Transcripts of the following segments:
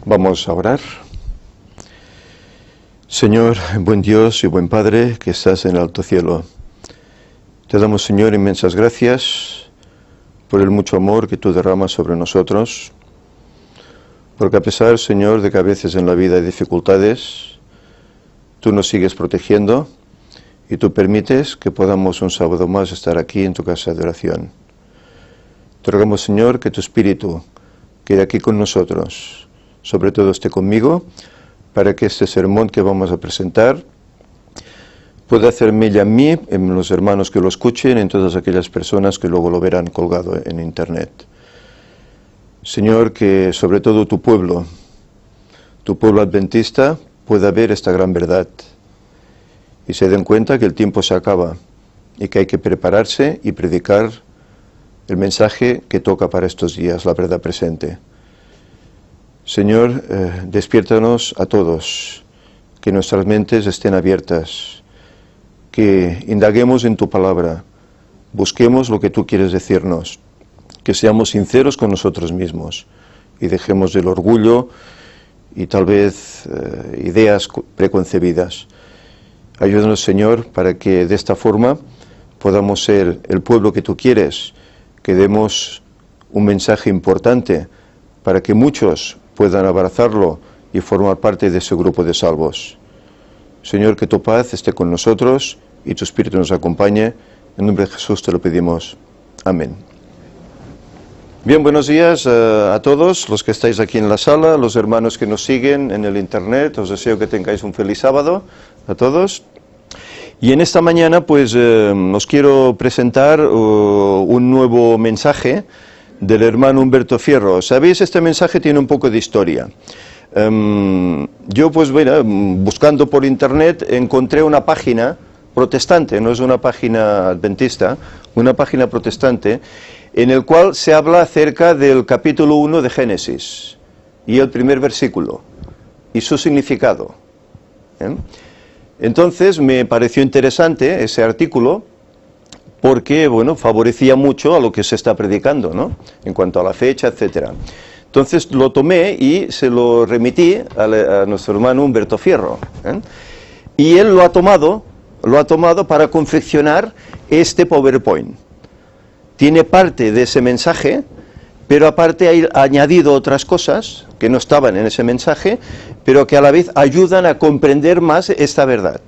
Vamos a orar. Señor, buen Dios y buen Padre, que estás en el alto cielo. Te damos, Señor, inmensas gracias por el mucho amor que tú derramas sobre nosotros, porque a pesar, Señor, de que a veces en la vida hay dificultades, tú nos sigues protegiendo y tú permites que podamos un sábado más estar aquí en tu casa de oración. Te rogamos, Señor, que tu Espíritu quede aquí con nosotros, sobre todo esté conmigo, para que este sermón que vamos a presentar pueda hacer mella en mí, en los hermanos que lo escuchen, en todas aquellas personas que luego lo verán colgado en internet. Señor, que sobre todo tu pueblo adventista, pueda ver esta gran verdad y se den cuenta que el tiempo se acaba y que hay que prepararse y predicar el mensaje que toca para estos días, la verdad presente. Señor, despiértanos a todos, que nuestras mentes estén abiertas, que indaguemos en tu palabra, busquemos lo que tú quieres decirnos, que seamos sinceros con nosotros mismos y dejemos el orgullo y tal vez ideas preconcebidas. Ayúdanos, Señor, para que de esta forma podamos ser el pueblo que tú quieres, que demos un mensaje importante para que muchos puedan abrazarlo y formar parte de ese grupo de salvos. Señor, que tu paz esté con nosotros y tu Espíritu nos acompañe. En nombre de Jesús te lo pedimos. Amén. Bien, buenos días a todos los que estáis aquí en la sala, los hermanos que nos siguen en el internet. Os deseo que tengáis un feliz sábado a todos. Y en esta mañana pues os quiero presentar un nuevo mensaje del hermano Humberto Fierro. Sabéis, este mensaje tiene un poco de historia. Yo pues bueno, buscando por internet encontré una página protestante, no es una página adventista, una página protestante, en el cual se habla acerca del capítulo 1 de Génesis y el primer versículo y su significado. Entonces me pareció interesante ese artículo porque, bueno, favorecía mucho a lo que se está predicando, ¿no?, en cuanto a la fecha, etcétera. Entonces lo tomé y se lo remití a nuestro hermano Humberto Fierro, y él lo ha tomado para confeccionar este PowerPoint. Tiene parte de ese mensaje, pero aparte ha añadido otras cosas que no estaban en ese mensaje, pero que a la vez ayudan a comprender más esta verdad.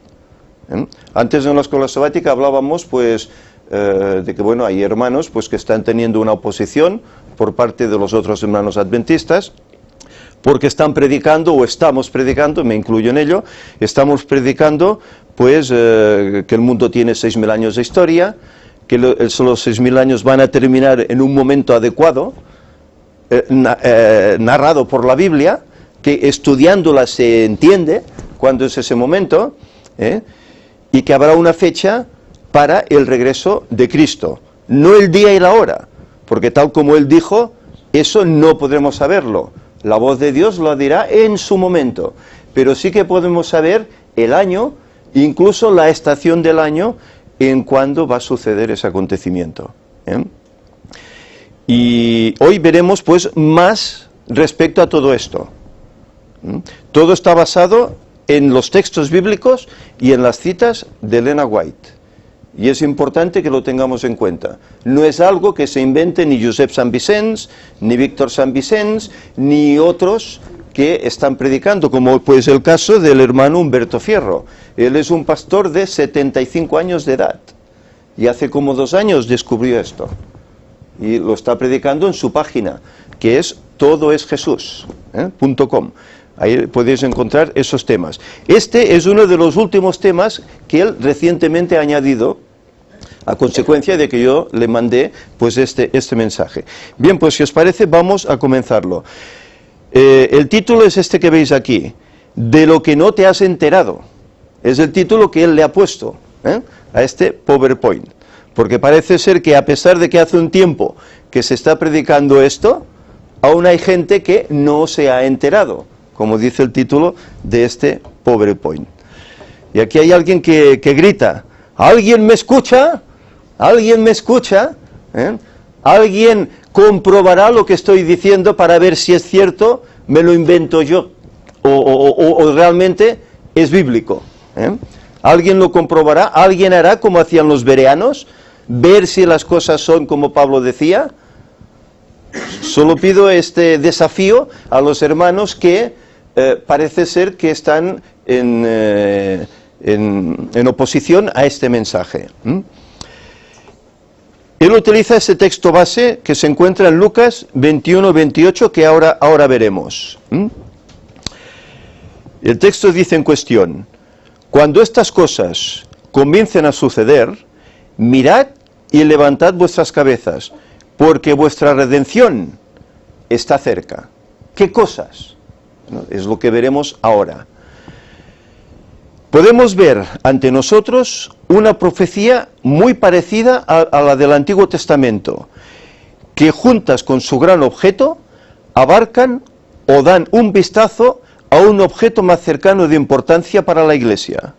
Antes en la escuela sabática hablábamos pues de que bueno, hay hermanos pues que están teniendo una oposición por parte de los otros hermanos adventistas, porque están predicando, o estamos predicando, me incluyo en ello, estamos predicando pues que el mundo tiene 6.000 años de historia, que los 6.000 años van a terminar en un momento adecuado, narrado por la Biblia, que estudiándola se entiende cuándo es ese momento, y que habrá una fecha para el regreso de Cristo, no el día y la hora, porque tal como él dijo, eso no podremos saberlo, la voz de Dios lo dirá en su momento, pero sí que podemos saber el año, incluso la estación del año, en cuándo va a suceder ese acontecimiento. Y hoy veremos pues más respecto a todo esto. Todo está basado en los textos bíblicos y en las citas de Elena White. Y es importante que lo tengamos en cuenta. No es algo que se invente ni Josep Sant Vicenç, ni Víctor Sant Vicenç, ni otros que están predicando, como pues el caso del hermano Humberto Fierro. Él es un pastor de 75 años de edad y hace como 2 años descubrió esto y lo está predicando en su página, que es todoesjesus.com. Ahí podéis encontrar esos temas. Este es uno de los últimos temas que él recientemente ha añadido a consecuencia de que yo le mandé pues este mensaje. Bien, pues si os parece vamos a comenzarlo. El título es este que veis aquí, de lo que no te has enterado. Es el título que él le ha puesto a este PowerPoint. Porque parece ser que a pesar de que hace un tiempo que se está predicando esto, aún hay gente que no se ha enterado, como dice el título de este PowerPoint. Y aquí hay alguien que grita, ¿alguien me escucha? ¿Alguien me escucha? ¿Alguien comprobará lo que estoy diciendo para ver si es cierto, me lo invento yo, o realmente es bíblico. Alguien lo comprobará, alguien hará como hacían los bereanos, ver si las cosas son como Pablo decía. Solo pido este desafío a los hermanos que parece ser que están en oposición a este mensaje. Él utiliza ese texto base que se encuentra en Lucas 21-28 que ahora veremos. El texto dice en cuestión: cuando estas cosas comiencen a suceder, mirad y levantad vuestras cabezas, porque vuestra redención está cerca. ¿Qué cosas? Es lo que veremos ahora. Podemos ver ante nosotros una profecía muy parecida a la del Antiguo Testamento, que juntas con su gran objeto abarcan o dan un vistazo a un objeto más cercano de importancia para la Iglesia.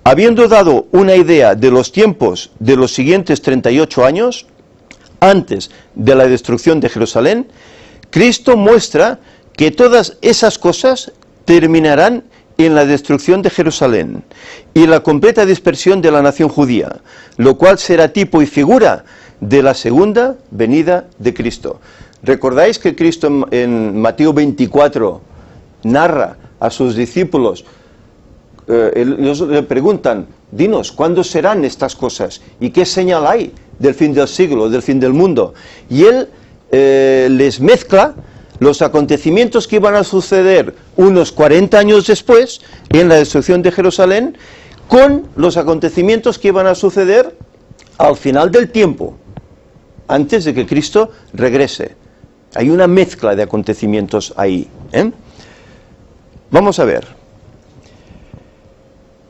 Habiendo dado una idea de los tiempos de los siguientes 38 años, antes de la destrucción de Jerusalén, Cristo muestra que todas esas cosas terminarán en la destrucción de Jerusalén y la completa dispersión de la nación judía, lo cual será tipo y figura de la segunda venida de Cristo. ¿Recordáis que Cristo en Mateo 24 narra a sus discípulos? Ellos le preguntan: dinos, ¿cuándo serán estas cosas? ¿Y qué señal hay del fin del siglo, del fin del mundo? Y él les mezcla los acontecimientos que iban a suceder unos 40 años después, en la destrucción de Jerusalén, con los acontecimientos que iban a suceder al final del tiempo, antes de que Cristo regrese. Hay una mezcla de acontecimientos ahí. Vamos a ver.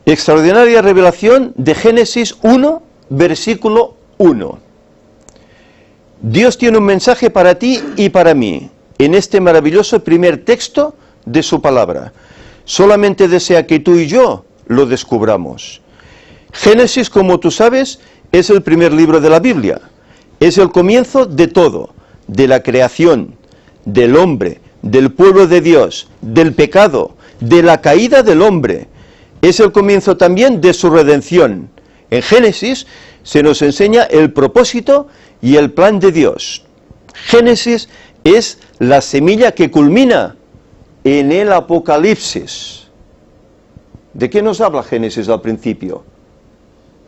Extraordinaria revelación de Génesis 1, versículo 1. Dios tiene un mensaje para ti y para mí, en este maravilloso primer texto de su palabra. Solamente desea que tú y yo lo descubramos. Génesis, como tú sabes, es el primer libro de la Biblia. Es el comienzo de todo, de la creación, del hombre, del pueblo de Dios, del pecado, de la caída del hombre. Es el comienzo también de su redención. En Génesis se nos enseña el propósito y el plan de Dios. Génesis es la semilla que culmina en el Apocalipsis. ¿De qué nos habla Génesis al principio?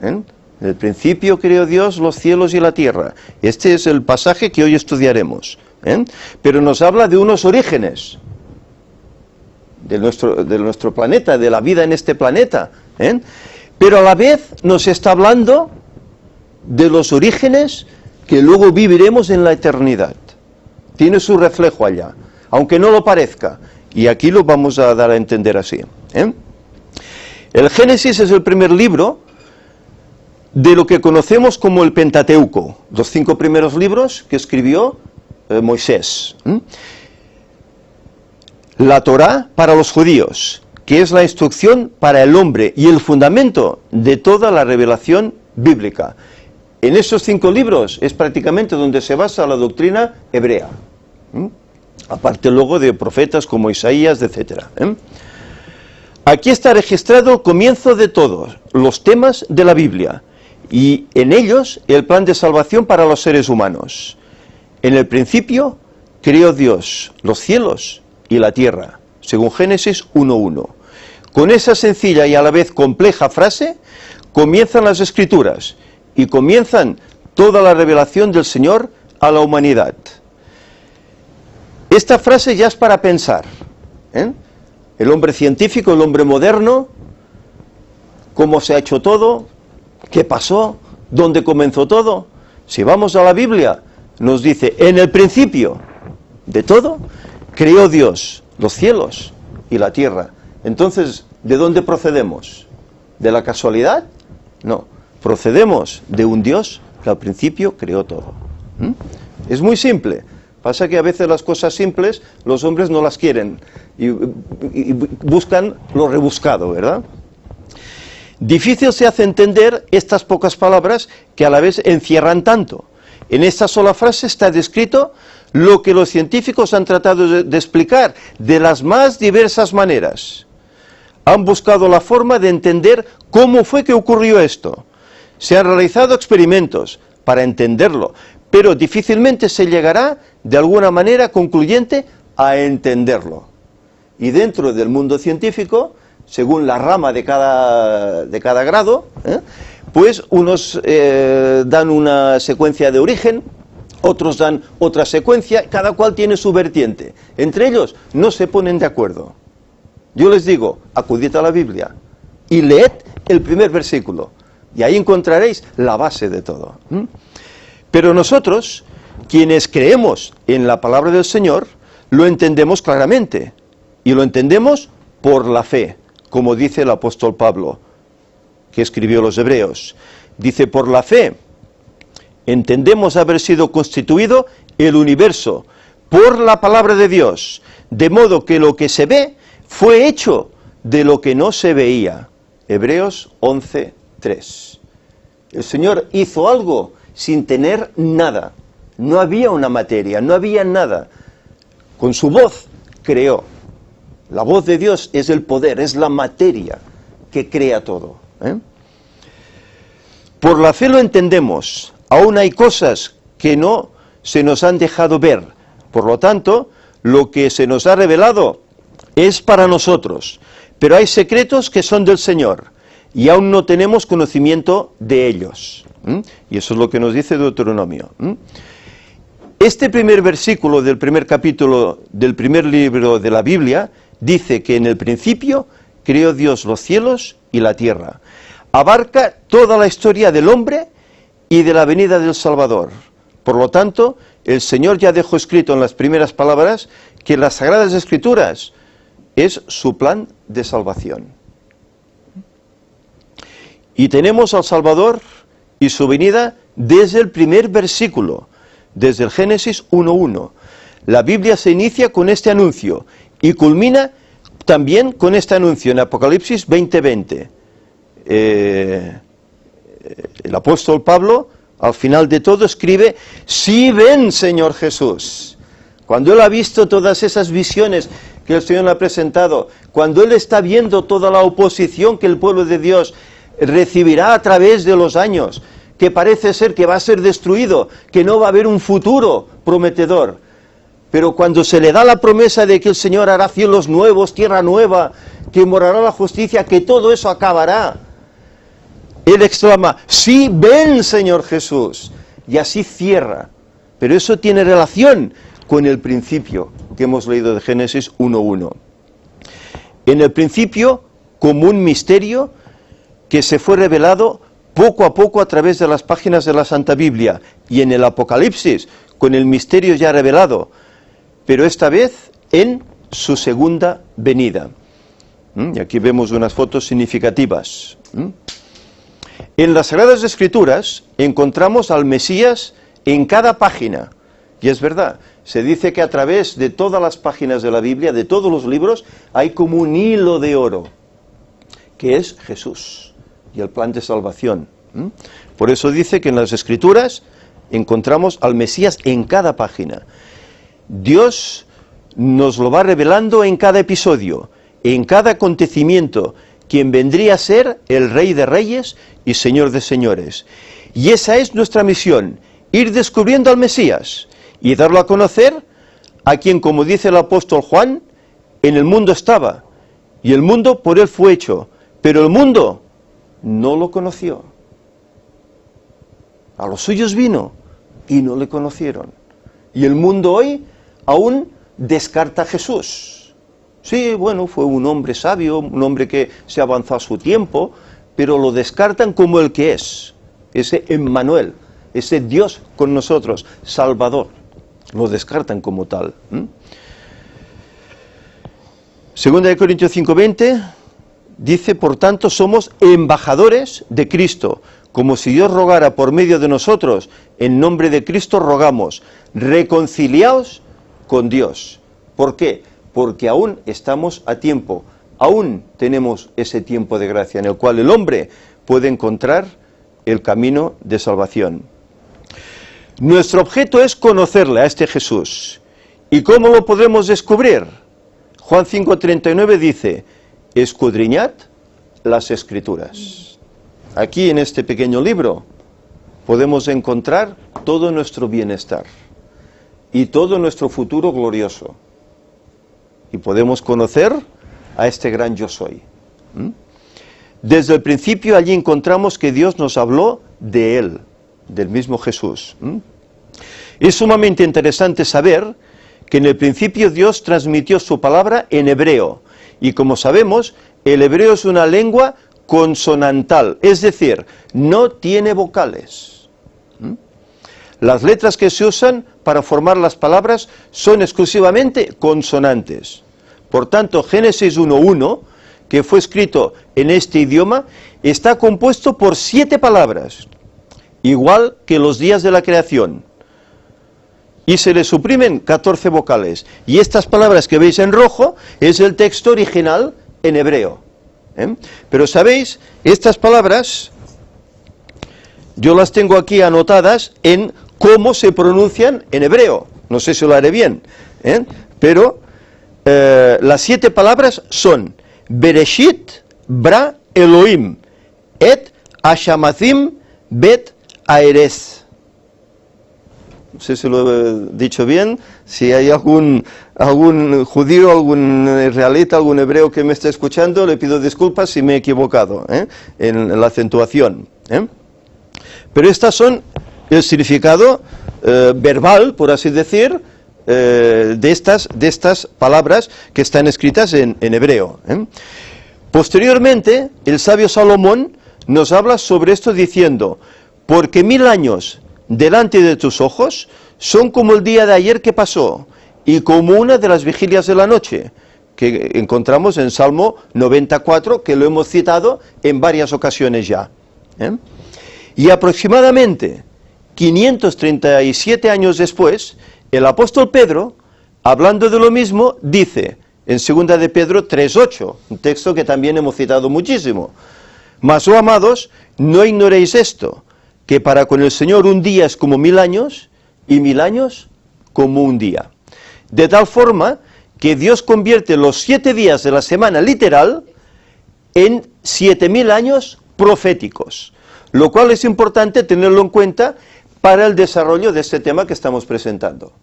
En el principio creó Dios los cielos y la tierra. Este es el pasaje que hoy estudiaremos. Pero nos habla de unos orígenes de nuestro planeta, de la vida en este planeta. Pero a la vez nos está hablando de los orígenes que luego viviremos en la eternidad. Tiene su reflejo allá, aunque no lo parezca. Y aquí lo vamos a dar a entender así. El Génesis es el primer libro de lo que conocemos como el Pentateuco, los 5 primeros libros que escribió Moisés. La Torá para los judíos, que es la instrucción para el hombre y el fundamento de toda la revelación bíblica. En esos 5 libros es prácticamente donde se basa la doctrina hebrea. Aparte luego de profetas como Isaías, etc. Aquí está registrado el comienzo de todos los temas de la Biblia y en ellos el plan de salvación para los seres humanos. En el principio creó Dios los cielos y la tierra, según Génesis 1:1. Con esa sencilla y a la vez compleja frase comienzan las Escrituras y comienzan toda la revelación del Señor a la humanidad. Esta frase ya es para pensar. El hombre científico, el hombre moderno, cómo se ha hecho todo, qué pasó, dónde comenzó todo. Si vamos a la Biblia, nos dice: en el principio de todo, creó Dios los cielos y la tierra. Entonces, ¿de dónde procedemos? ¿De la casualidad? No, procedemos de un Dios que al principio creó todo. Es muy simple. Pasa que a veces las cosas simples los hombres no las quieren y buscan lo rebuscado, ¿verdad? Difícil se hace entender estas pocas palabras que a la vez encierran tanto. En esta sola frase está descrito lo que los científicos han tratado de explicar de las más diversas maneras. Han buscado la forma de entender cómo fue que ocurrió esto. Se han realizado experimentos para entenderlo, pero difícilmente se llegará de alguna manera concluyente a entenderlo. Y dentro del mundo científico, según la rama de cada grado, pues unos dan una secuencia de origen, otros dan otra secuencia, cada cual tiene su vertiente. Entre ellos no se ponen de acuerdo. Yo les digo, acudid a la Biblia y leed el primer versículo, y ahí encontraréis la base de todo. Pero nosotros, quienes creemos en la palabra del Señor, lo entendemos claramente, y lo entendemos por la fe, como dice el apóstol Pablo, que escribió los Hebreos. Dice, por la fe entendemos haber sido constituido el universo por la palabra de Dios, de modo que lo que se ve fue hecho de lo que no se veía. Hebreos 11:3. El Señor hizo algo sin tener nada. No había una materia, no había nada. Con su voz creó. La voz de Dios es el poder, es la materia que crea todo. Por la fe lo entendemos. Aún hay cosas que no se nos han dejado ver. Por lo tanto, lo que se nos ha revelado es para nosotros. Pero hay secretos que son del Señor y aún no tenemos conocimiento de ellos. Y eso es lo que nos dice Deuteronomio. Este primer versículo del primer capítulo del primer libro de la Biblia dice que en el principio creó Dios los cielos y la tierra. Abarca toda la historia del hombre y de la venida del Salvador. Por lo tanto, el Señor ya dejó escrito en las primeras palabras que las Sagradas Escrituras es su plan de salvación. Y tenemos al Salvador y su venida desde el primer versículo, desde el Génesis 1:1. La Biblia se inicia con este anuncio y culmina también con este anuncio en Apocalipsis 20:20. El apóstol Pablo, al final de todo, escribe, sí ven, Señor Jesús. Cuando él ha visto todas esas visiones que el Señor le ha presentado, cuando él está viendo toda la oposición que el pueblo de Dios recibirá a través de los años, que parece ser que va a ser destruido, que no va a haber un futuro prometedor, pero cuando se le da la promesa de que el Señor hará cielos nuevos, tierra nueva, que morará la justicia, que todo eso acabará, él exclama, sí, ven, Señor Jesús, y así cierra. Pero eso tiene relación con el principio que hemos leído de Génesis 1:1. En el principio, como un misterio que se fue revelado poco a poco a través de las páginas de la Santa Biblia, y en el Apocalipsis, con el misterio ya revelado, pero esta vez en su segunda venida. Y aquí vemos unas fotos significativas. En las Sagradas Escrituras encontramos al Mesías en cada página, y es verdad, se dice que a través de todas las páginas de la Biblia, de todos los libros, hay como un hilo de oro, que es Jesús y el plan de salvación. Por eso dice que en las Escrituras encontramos al Mesías en cada página. Dios nos lo va revelando en cada episodio, en cada acontecimiento, quien vendría a ser el Rey de Reyes y Señor de Señores. Y esa es nuestra misión, ir descubriendo al Mesías y darlo a conocer a quien, como dice el apóstol Juan, en el mundo estaba, y el mundo por él fue hecho, pero el mundo no lo conoció. A los suyos vino y no le conocieron. Y el mundo hoy aún descarta a Jesús. Sí, bueno, fue un hombre sabio, un hombre que se avanzó a su tiempo, pero lo descartan como el que es, ese Emmanuel, ese Dios con nosotros, Salvador. Lo descartan como tal. Segunda de Corintios 5:20 dice, por tanto, somos embajadores de Cristo, como si Dios rogara por medio de nosotros, en nombre de Cristo rogamos, reconciliaos con Dios. ¿Por qué? Porque aún estamos a tiempo, aún tenemos ese tiempo de gracia en el cual el hombre puede encontrar el camino de salvación. Nuestro objeto es conocerle a este Jesús. ¿Y cómo lo podemos descubrir? Juan 5:39 dice, escudriñad las Escrituras. Aquí en este pequeño libro podemos encontrar todo nuestro bienestar y todo nuestro futuro glorioso. Y podemos conocer a este gran yo soy. Desde el principio allí encontramos que Dios nos habló de Él, del mismo Jesús. Es sumamente interesante saber que en el principio Dios transmitió su palabra en hebreo. Y como sabemos, el hebreo es una lengua consonantal, es decir, no tiene vocales. Las letras que se usan para formar las palabras son exclusivamente consonantes. Por tanto, Génesis 1:1, que fue escrito en este idioma, está compuesto por 7 palabras, igual que los días de la creación. Y se le suprimen 14 vocales. Y estas palabras que veis en rojo es el texto original en hebreo. Pero sabéis, estas palabras yo las tengo aquí anotadas en cómo se pronuncian en hebreo. No sé si lo haré bien, pero las 7 palabras son Bereshit, Bra, Elohim, Et, Hashamathim, Bet, Aerez. No sé si lo he dicho bien. Si hay algún judío, algún israelita, algún hebreo que me esté escuchando, le pido disculpas si me he equivocado en la acentuación. Pero estas son el significado verbal, por así decir, de estas palabras que están escritas en hebreo. Posteriormente, el sabio Salomón nos habla sobre esto diciendo, porque 1000 años delante de tus ojos son como el día de ayer que pasó, y como una de las vigilias de la noche, que encontramos en Salmo 94, que lo hemos citado en varias ocasiones ya. Y aproximadamente 537 años después, el apóstol Pedro, hablando de lo mismo, dice, en 2 de Pedro 3:8, un texto que también hemos citado muchísimo, mas, oh amados, no ignoréis esto, que para con el Señor un día es como 1000 años, y 1000 años como un día. De tal forma que Dios convierte los 7 días de la semana literal en 7000 años proféticos, lo cual es importante tenerlo en cuenta para el desarrollo de este tema que estamos presentando.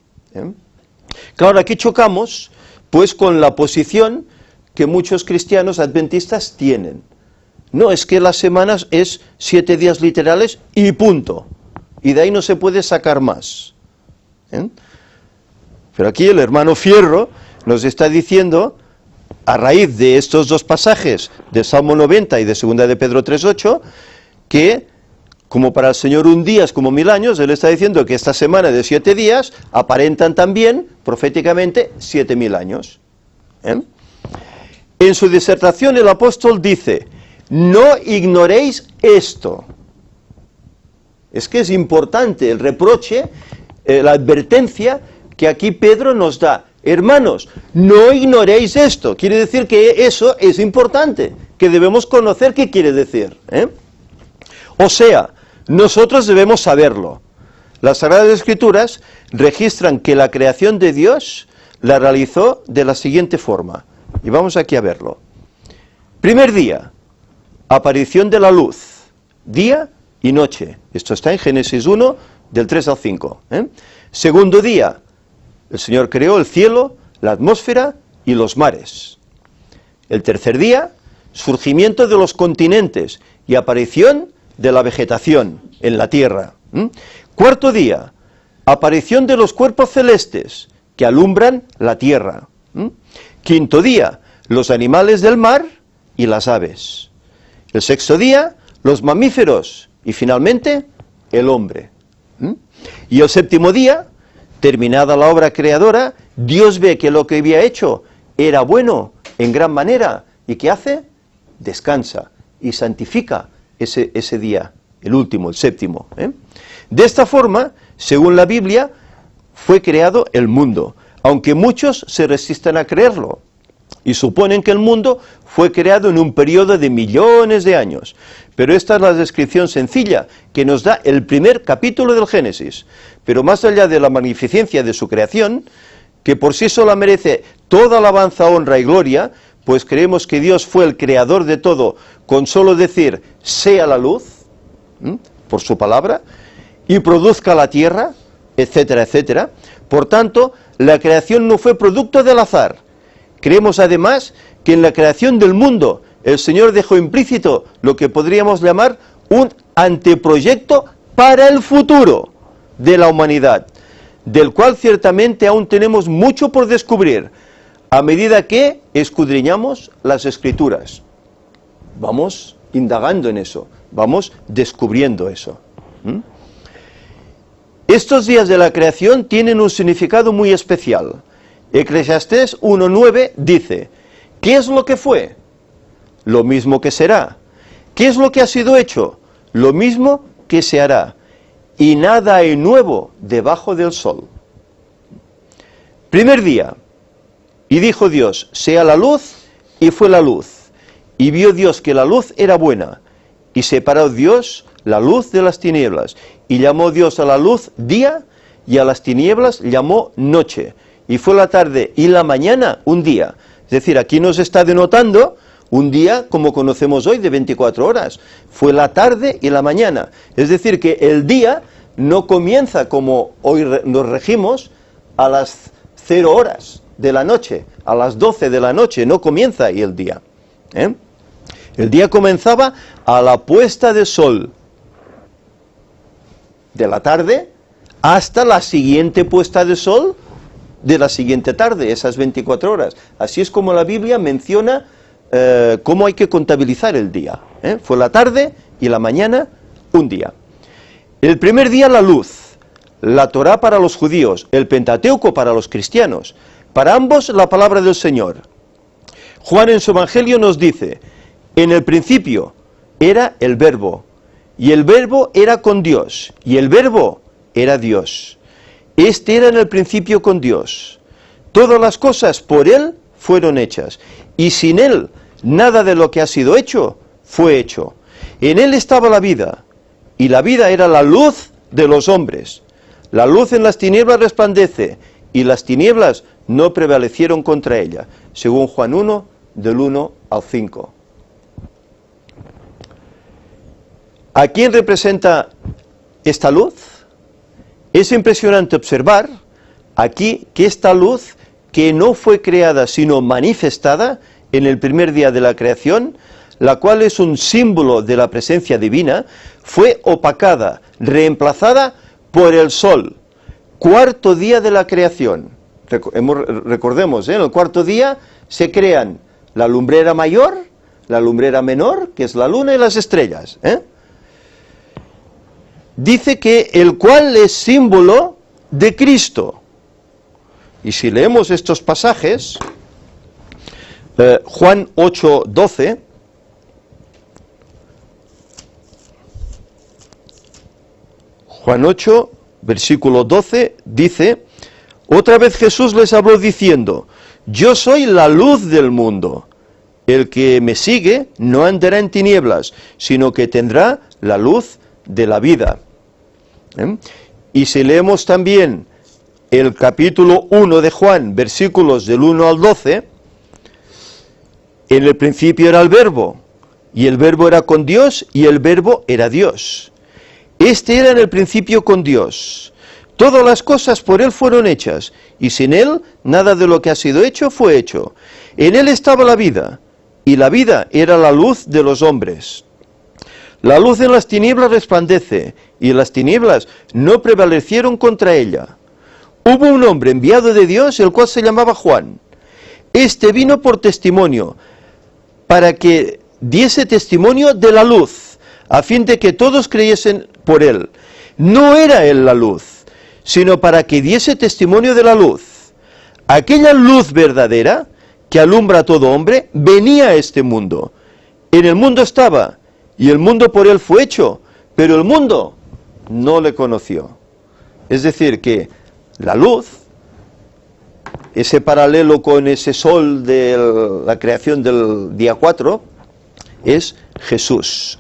Claro, aquí chocamos pues con la posición que muchos cristianos adventistas tienen. No, es que las semanas es 7 días literales y punto. Y de ahí no se puede sacar más. Pero aquí el hermano Fierro nos está diciendo, a raíz de estos 2 pasajes, de Salmo 90 y de 2 de Pedro 3:8, que como para el Señor un día es como 1000 años, él está diciendo que esta semana de 7 días aparentan también, proféticamente, 7000 años. En su disertación el apóstol dice, no ignoréis esto. Es que es importante el reproche, la advertencia que aquí Pedro nos da. Hermanos, no ignoréis esto. Quiere decir que eso es importante, que debemos conocer qué quiere decir. O sea, nosotros debemos saberlo. Las Sagradas Escrituras registran que la creación de Dios la realizó de la siguiente forma. Y vamos aquí a verlo. Primer día, aparición de la luz, día y noche. Esto está en Génesis 1, del 3 al 5. Segundo día, el Señor creó el cielo, la atmósfera y los mares. El tercer día, surgimiento de los continentes y aparición de la vegetación en la tierra. Cuarto día, aparición de los cuerpos celestes que alumbran la tierra. Quinto día, los animales del mar y las aves. El sexto día, los mamíferos y finalmente el hombre. Y el séptimo día, terminada la obra creadora, Dios ve que lo que había hecho era bueno en gran manera. ¿Y qué hace? Descansa y santifica ese día, el último, el séptimo. De esta forma, según la Biblia, fue creado el mundo, aunque muchos se resistan a creerlo y suponen que el mundo fue creado en un periodo de millones de años. Pero esta es la descripción sencilla que nos da el primer capítulo del Génesis. pero más allá de la magnificencia de su creación, que por sí sola merece toda alabanza, honra y gloria, pues creemos que Dios fue el creador de todo, con solo decir, sea la luz, por su palabra, y produzca la tierra, etcétera, etcétera. Por tanto, la creación no fue producto del azar. Creemos además que en la creación del mundo el Señor dejó implícito lo que podríamos llamar un anteproyecto para el futuro de la humanidad, del cual ciertamente aún tenemos mucho por descubrir, a medida que escudriñamos las Escrituras. Vamos indagando en eso, vamos descubriendo eso. Estos días de la creación tienen un significado muy especial. Eclesiastés 1:9 dice, ¿qué es lo que fue? Lo mismo que será. ¿Qué es lo que ha sido hecho? Lo mismo que se hará. Y nada hay nuevo debajo del sol. Primer día. Y dijo Dios, sea la luz, y fue la luz. Y vio Dios que la luz era buena. Y separó Dios la luz de las tinieblas. Y llamó Dios a la luz día, y a las tinieblas llamó noche. Y fue la tarde y la mañana un día. Es decir, aquí nos está denotando un día como conocemos hoy de 24 horas. Fue la tarde y la mañana. Es decir, que el día no comienza como hoy nos regimos a las 0 horas de la noche, a las 12 de la noche, no comienza ahí el día. El día comenzaba a la puesta de sol de la tarde hasta la siguiente puesta de sol de la siguiente tarde, esas 24 horas. Así es como la Biblia menciona cómo hay que contabilizar el día. Fue la tarde y la mañana un día. El primer día la luz, la Torá para los judíos, el Pentateuco para los cristianos, para ambos la palabra del Señor. Juan en su Evangelio nos dice, en el principio era el Verbo, y el Verbo era con Dios, y el Verbo era Dios. Este era en el principio con Dios. Todas las cosas por Él fueron hechas, y sin Él nada de lo que ha sido hecho fue hecho. En Él estaba la vida, y la vida era la luz de los hombres. La luz en las tinieblas resplandece, y las tinieblas no prevalecieron contra ella, según Juan 1, del 1 al 5. ¿A quién representa esta luz? Es impresionante observar aquí que esta luz, que no fue creada sino manifestada en el primer día de la creación, la cual es un símbolo de la presencia divina, fue opacada, reemplazada por el sol. Cuarto día de la creación. Recordemos, en el cuarto día se crean la lumbrera mayor, la lumbrera menor, que es la luna y las estrellas. Dice que el cual es símbolo de Cristo. Y si leemos estos pasajes, Juan 8:12, Juan 8, versículo 12, dice, otra vez Jesús les habló diciendo, yo soy la luz del mundo, el que me sigue no andará en tinieblas, sino que tendrá la luz de la vida. Y si leemos también el capítulo 1 de Juan, versículos del 1 al 12, en el principio era el Verbo, y el Verbo era con Dios, y el Verbo era Dios. Este era en el principio con Dios. Todas las cosas por Él fueron hechas, y sin Él nada de lo que ha sido hecho fue hecho. En Él estaba la vida, y la vida era la luz de los hombres. La luz en las tinieblas resplandece, y las tinieblas no prevalecieron contra ella. Hubo un hombre enviado de Dios, el cual se llamaba Juan. Este vino por testimonio, para que diese testimonio de la luz, a fin de que todos creyesen por él. No era él la luz, sino para que diese testimonio de la luz. Aquella luz verdadera, que alumbra a todo hombre, venía a este mundo. En el mundo estaba, y el mundo por él fue hecho, pero el mundo no le conoció. Es decir, que la luz, ese paralelo con ese sol de la creación del día 4, es Jesús.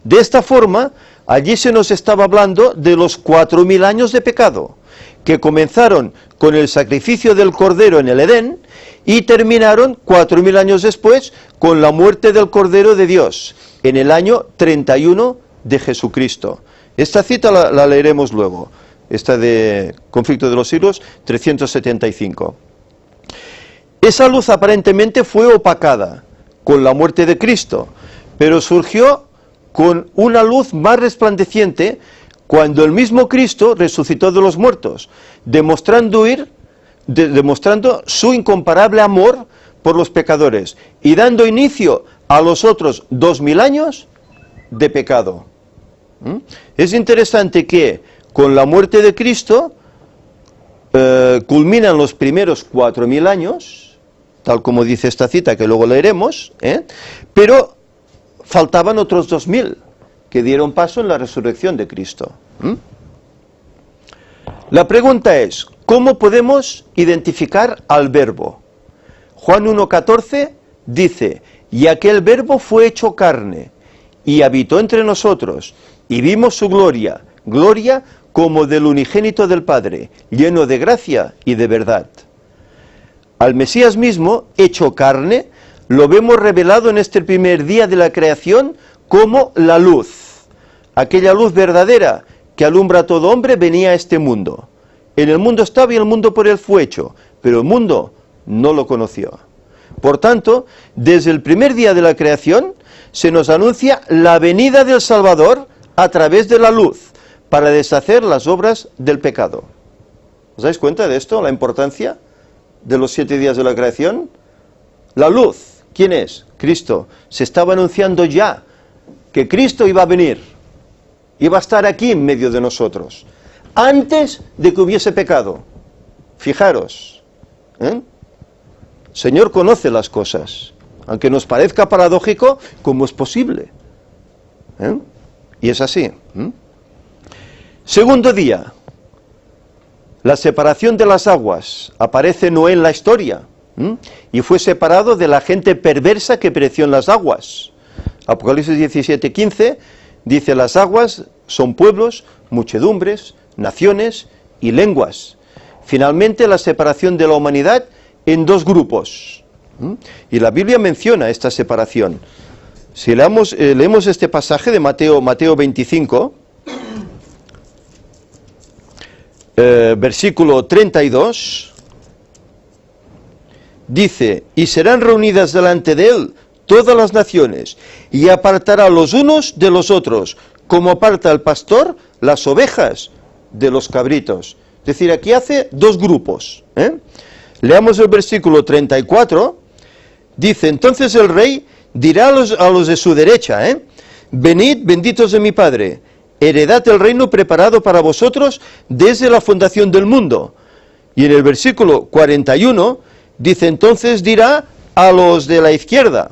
De esta forma, Allí se nos estaba hablando de los 4000 años de pecado, que comenzaron con el sacrificio del Cordero en el Edén y terminaron 4000 años después con la muerte del Cordero de Dios, en el año 31 de Jesucristo. Esta cita la leeremos luego, esta de Conflicto de los Siglos, 375. Esa luz aparentemente fue opacada con la muerte de Cristo, pero surgió con una luz más resplandeciente cuando el mismo Cristo resucitó de los muertos, demostrando su incomparable amor por los pecadores y dando inicio a los otros 2000 años de pecado. Es interesante que con la muerte de Cristo culminan los primeros 4000 años, tal como dice esta cita que luego leeremos, pero faltaban otros 2000 que dieron paso en la resurrección de Cristo. La pregunta es, ¿cómo podemos identificar al Verbo? Juan 1,14 dice, y aquel Verbo fue hecho carne, y habitó entre nosotros, y vimos su gloria, gloria como del unigénito del Padre, lleno de gracia y de verdad. Al Mesías mismo, hecho carne, lo vemos revelado en este primer día de la creación como la luz. Aquella luz verdadera que alumbra a todo hombre venía a este mundo. En el mundo estaba y el mundo por él fue hecho, pero el mundo no lo conoció. Por tanto, desde el primer día de la creación se nos anuncia la venida del Salvador a través de la luz para deshacer las obras del pecado. ¿Os dais cuenta de esto? La importancia de los 7 días de la creación. La luz, ¿quién es? Cristo. Se estaba anunciando ya que Cristo iba a venir, iba a estar aquí en medio de nosotros, antes de que hubiese pecado. Fijaros, el Señor conoce las cosas, aunque nos parezca paradójico, ¿cómo es posible? Y es así. Segundo día, la separación de las aguas. Aparece Noé en la historia, y fue separado de la gente perversa que pereció en las aguas. Apocalipsis 17:15 dice, las aguas son pueblos, muchedumbres, naciones y lenguas. Finalmente, la separación de la humanidad en 2 grupos. Y la Biblia menciona esta separación. Si leemos este pasaje de Mateo 25, versículo 32, dice, y serán reunidas delante de él todas las naciones, y apartará los unos de los otros, como aparta el pastor las ovejas de los cabritos. Es decir, aquí hace 2 grupos. Leamos el versículo 34, dice, entonces el rey dirá a los de su derecha, venid, benditos de mi Padre, heredad el reino preparado para vosotros desde la fundación del mundo. Y en el versículo 41, dice, entonces dirá a los de la izquierda,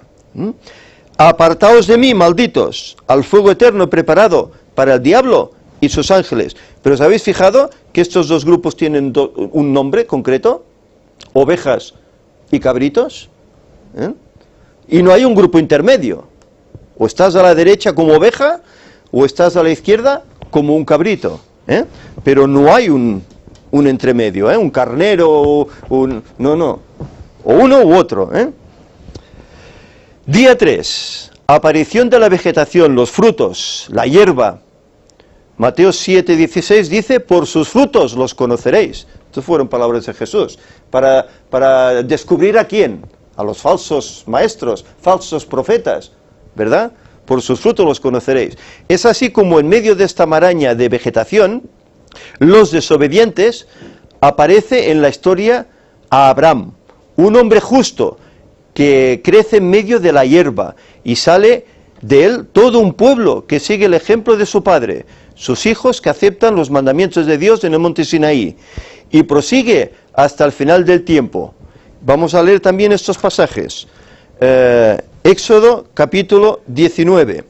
apartaos de mí, malditos, al fuego eterno preparado para el diablo y sus ángeles. Pero ¿os habéis fijado que estos 2 grupos tienen un nombre concreto? Ovejas y cabritos. Y no hay un grupo intermedio. O estás a la derecha como oveja, o estás a la izquierda como un cabrito. Pero no hay un entremedio, un carnero, no. O uno u otro. Día 3. Aparición de la vegetación, los frutos, la hierba. Mateo 7:16 dice, por sus frutos los conoceréis. Estas fueron palabras de Jesús. Para descubrir a quién. A los falsos maestros, falsos profetas, ¿verdad? Por sus frutos los conoceréis. Es así como en medio de esta maraña de vegetación, los desobedientes, aparece en la historia a Abraham, un hombre justo que crece en medio de la hierba y sale de él todo un pueblo que sigue el ejemplo de su padre, sus hijos que aceptan los mandamientos de Dios en el monte Sinaí, y prosigue hasta el final del tiempo. Vamos a leer también estos pasajes. Éxodo capítulo 19.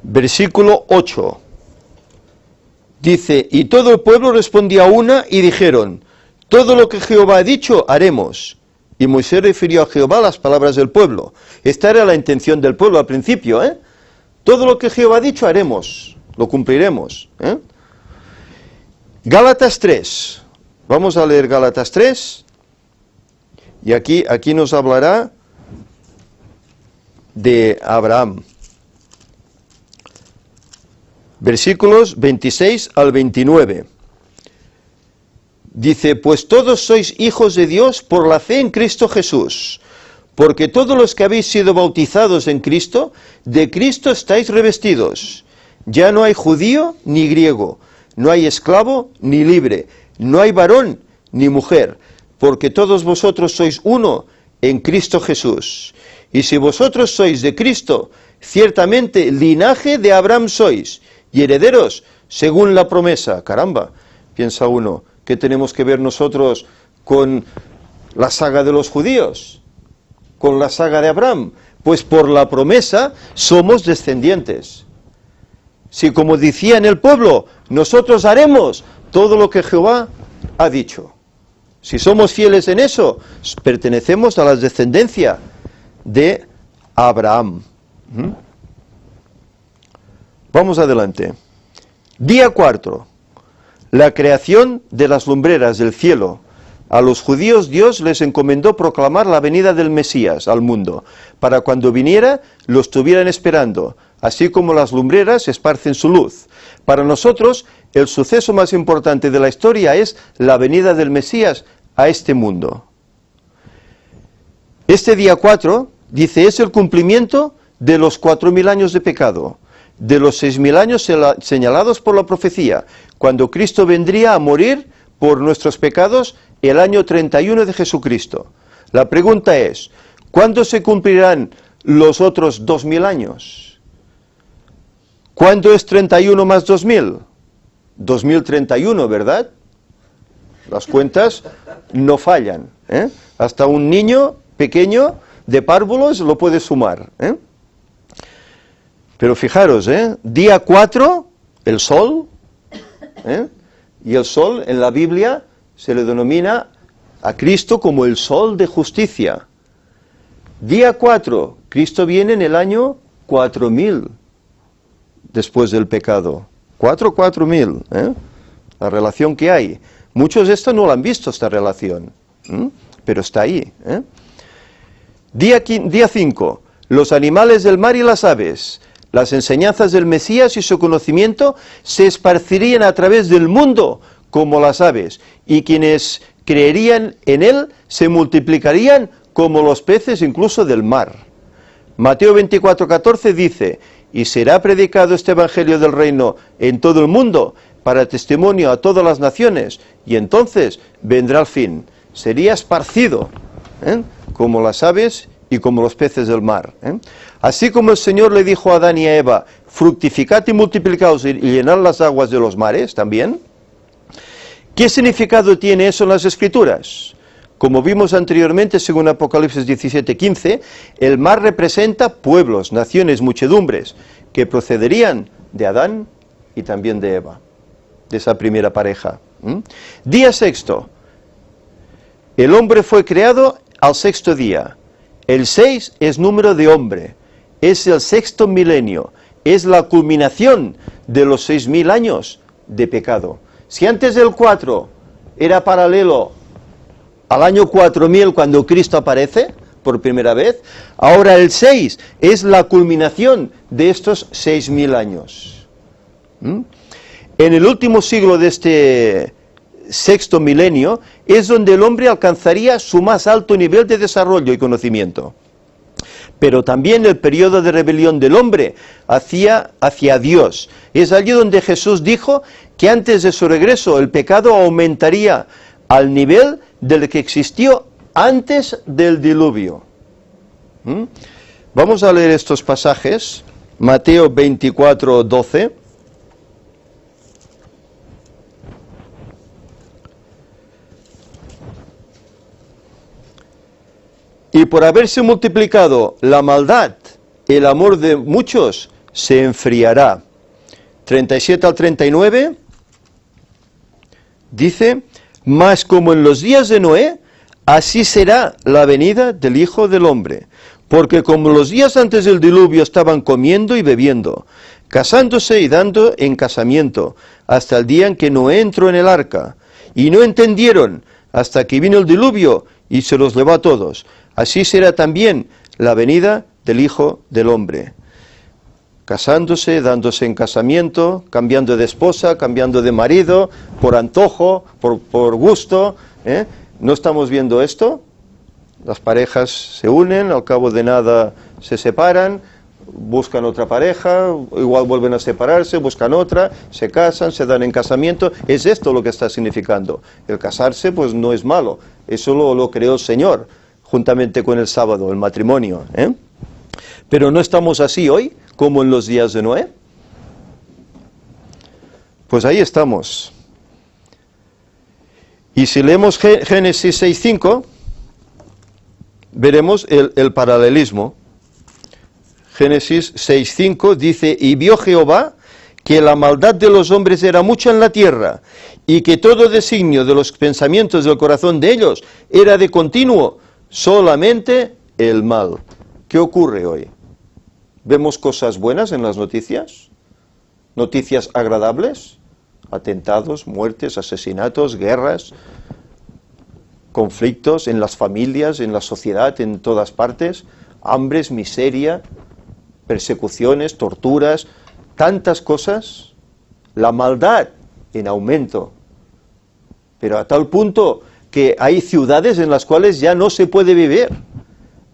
Versículo 8. Dice, y todo el pueblo respondió a una y dijeron, todo lo que Jehová ha dicho haremos. Y Moisés refirió a Jehová las palabras del pueblo. Esta era la intención del pueblo al principio, ¿eh? Todo lo que Jehová ha dicho haremos, lo cumpliremos, ¿eh? Gálatas 3. Vamos a leer Gálatas 3. Y aquí nos hablará de Abraham. Versículos 26 al 29. Dice, pues todos sois hijos de Dios por la fe en Cristo Jesús, porque todos los que habéis sido bautizados en Cristo, de Cristo estáis revestidos. Ya no hay judío ni griego, no hay esclavo ni libre, no hay varón ni mujer, porque todos vosotros sois uno en Cristo Jesús. Y si vosotros sois de Cristo, ciertamente linaje de Abraham sois, y herederos según la promesa. Caramba, piensa uno, ¿qué tenemos que ver nosotros con la saga de los judíos? ¿Con la saga de Abraham? Pues por la promesa somos descendientes. Si como decía en el pueblo, nosotros haremos todo lo que Jehová ha dicho. Si somos fieles en eso, pertenecemos a la descendencia de Abraham. Vamos adelante. Día 4. La creación de las lumbreras del cielo. A los judíos Dios les encomendó proclamar la venida del Mesías al mundo, para cuando viniera lo estuvieran esperando, así como las lumbreras esparcen su luz. Para nosotros, el suceso más importante de la historia es la venida del Mesías a este mundo. Este día 4, dice, es el cumplimiento de los 4000 años de pecado, de los 6000 años señalados por la profecía, cuando Cristo vendría a morir por nuestros pecados el año 31 de Jesucristo. La pregunta es, ¿cuándo se cumplirán los otros 2000 años? ¿Cuándo es 31 más 2000? 2031, ¿verdad? Las cuentas no fallan, ¿eh? Hasta un niño pequeño de párvulos lo puede sumar, ¿eh? Pero fijaros, día 4, el sol, y el sol en la Biblia se le denomina a Cristo como el sol de justicia. Día 4, Cristo viene en el año 4000 después del pecado. 4000, la relación que hay. Muchos de estos no la han visto, esta relación, pero está ahí. Día 5, los animales del mar y las aves. Las enseñanzas del Mesías y su conocimiento se esparcirían a través del mundo como las aves, y quienes creerían en él se multiplicarían como los peces incluso del mar. Mateo 24:14 dice, y será predicado este evangelio del reino en todo el mundo para testimonio a todas las naciones, y entonces vendrá el fin. Sería esparcido, como las aves y como los peces del mar. Así como el Señor le dijo a Adán y a Eva, fructificad y multiplicaos y llenad las aguas de los mares también. ¿Qué significado tiene eso en las Escrituras? Como vimos anteriormente, según Apocalipsis 17:15, el mar representa pueblos, naciones, muchedumbres, que procederían de Adán y también de Eva, de esa primera pareja. Día 6. El hombre fue creado al 6º día. El 6 es número de hombre, es el 6º milenio, es la culminación de los 6000 años de pecado. Si antes del 4 era paralelo al año 4000 cuando Cristo aparece por primera vez, ahora el 6 es la culminación de estos 6000 años. En el último siglo de este 6º milenio es donde el hombre alcanzaría su más alto nivel de desarrollo y conocimiento. Pero también el periodo de rebelión del hombre hacia Dios. Es allí donde Jesús dijo que antes de su regreso el pecado aumentaría al nivel del que existió antes del diluvio. Vamos a leer estos pasajes. Mateo 24:12. Y por haberse multiplicado la maldad, el amor de muchos se enfriará. 37 al 39, dice, mas como en los días de Noé, así será la venida del Hijo del Hombre. Porque como los días antes del diluvio estaban comiendo y bebiendo, casándose y dando en casamiento, hasta el día en que Noé entró en el arca, y no entendieron hasta que vino el diluvio y se los llevó a todos. Así será también la venida del Hijo del Hombre. Casándose, dándose en casamiento, cambiando de esposa, cambiando de marido, por antojo, por gusto. ¿No estamos viendo esto? Las parejas se unen, al cabo de nada se separan, buscan otra pareja, igual vuelven a separarse, buscan otra, se casan, se dan en casamiento. Es esto lo que está significando. El casarse pues no es malo, eso lo creó el Señor, juntamente con el sábado, el matrimonio. Pero no estamos así hoy, como en los días de Noé. Pues ahí estamos. Y si leemos Génesis 6:5, veremos el paralelismo. Génesis 6:5 dice, y vio Jehová que la maldad de los hombres era mucha en la tierra, y que todo designio de los pensamientos del corazón de ellos era de continuo, solamente el mal. ¿Qué ocurre hoy? ¿Vemos cosas buenas en las noticias? ¿Noticias agradables? Atentados, muertes, asesinatos, guerras, conflictos en las familias, en la sociedad, en todas partes, hambres, miseria, persecuciones, torturas, tantas cosas, la maldad en aumento, pero a tal punto que hay ciudades en las cuales ya no se puede vivir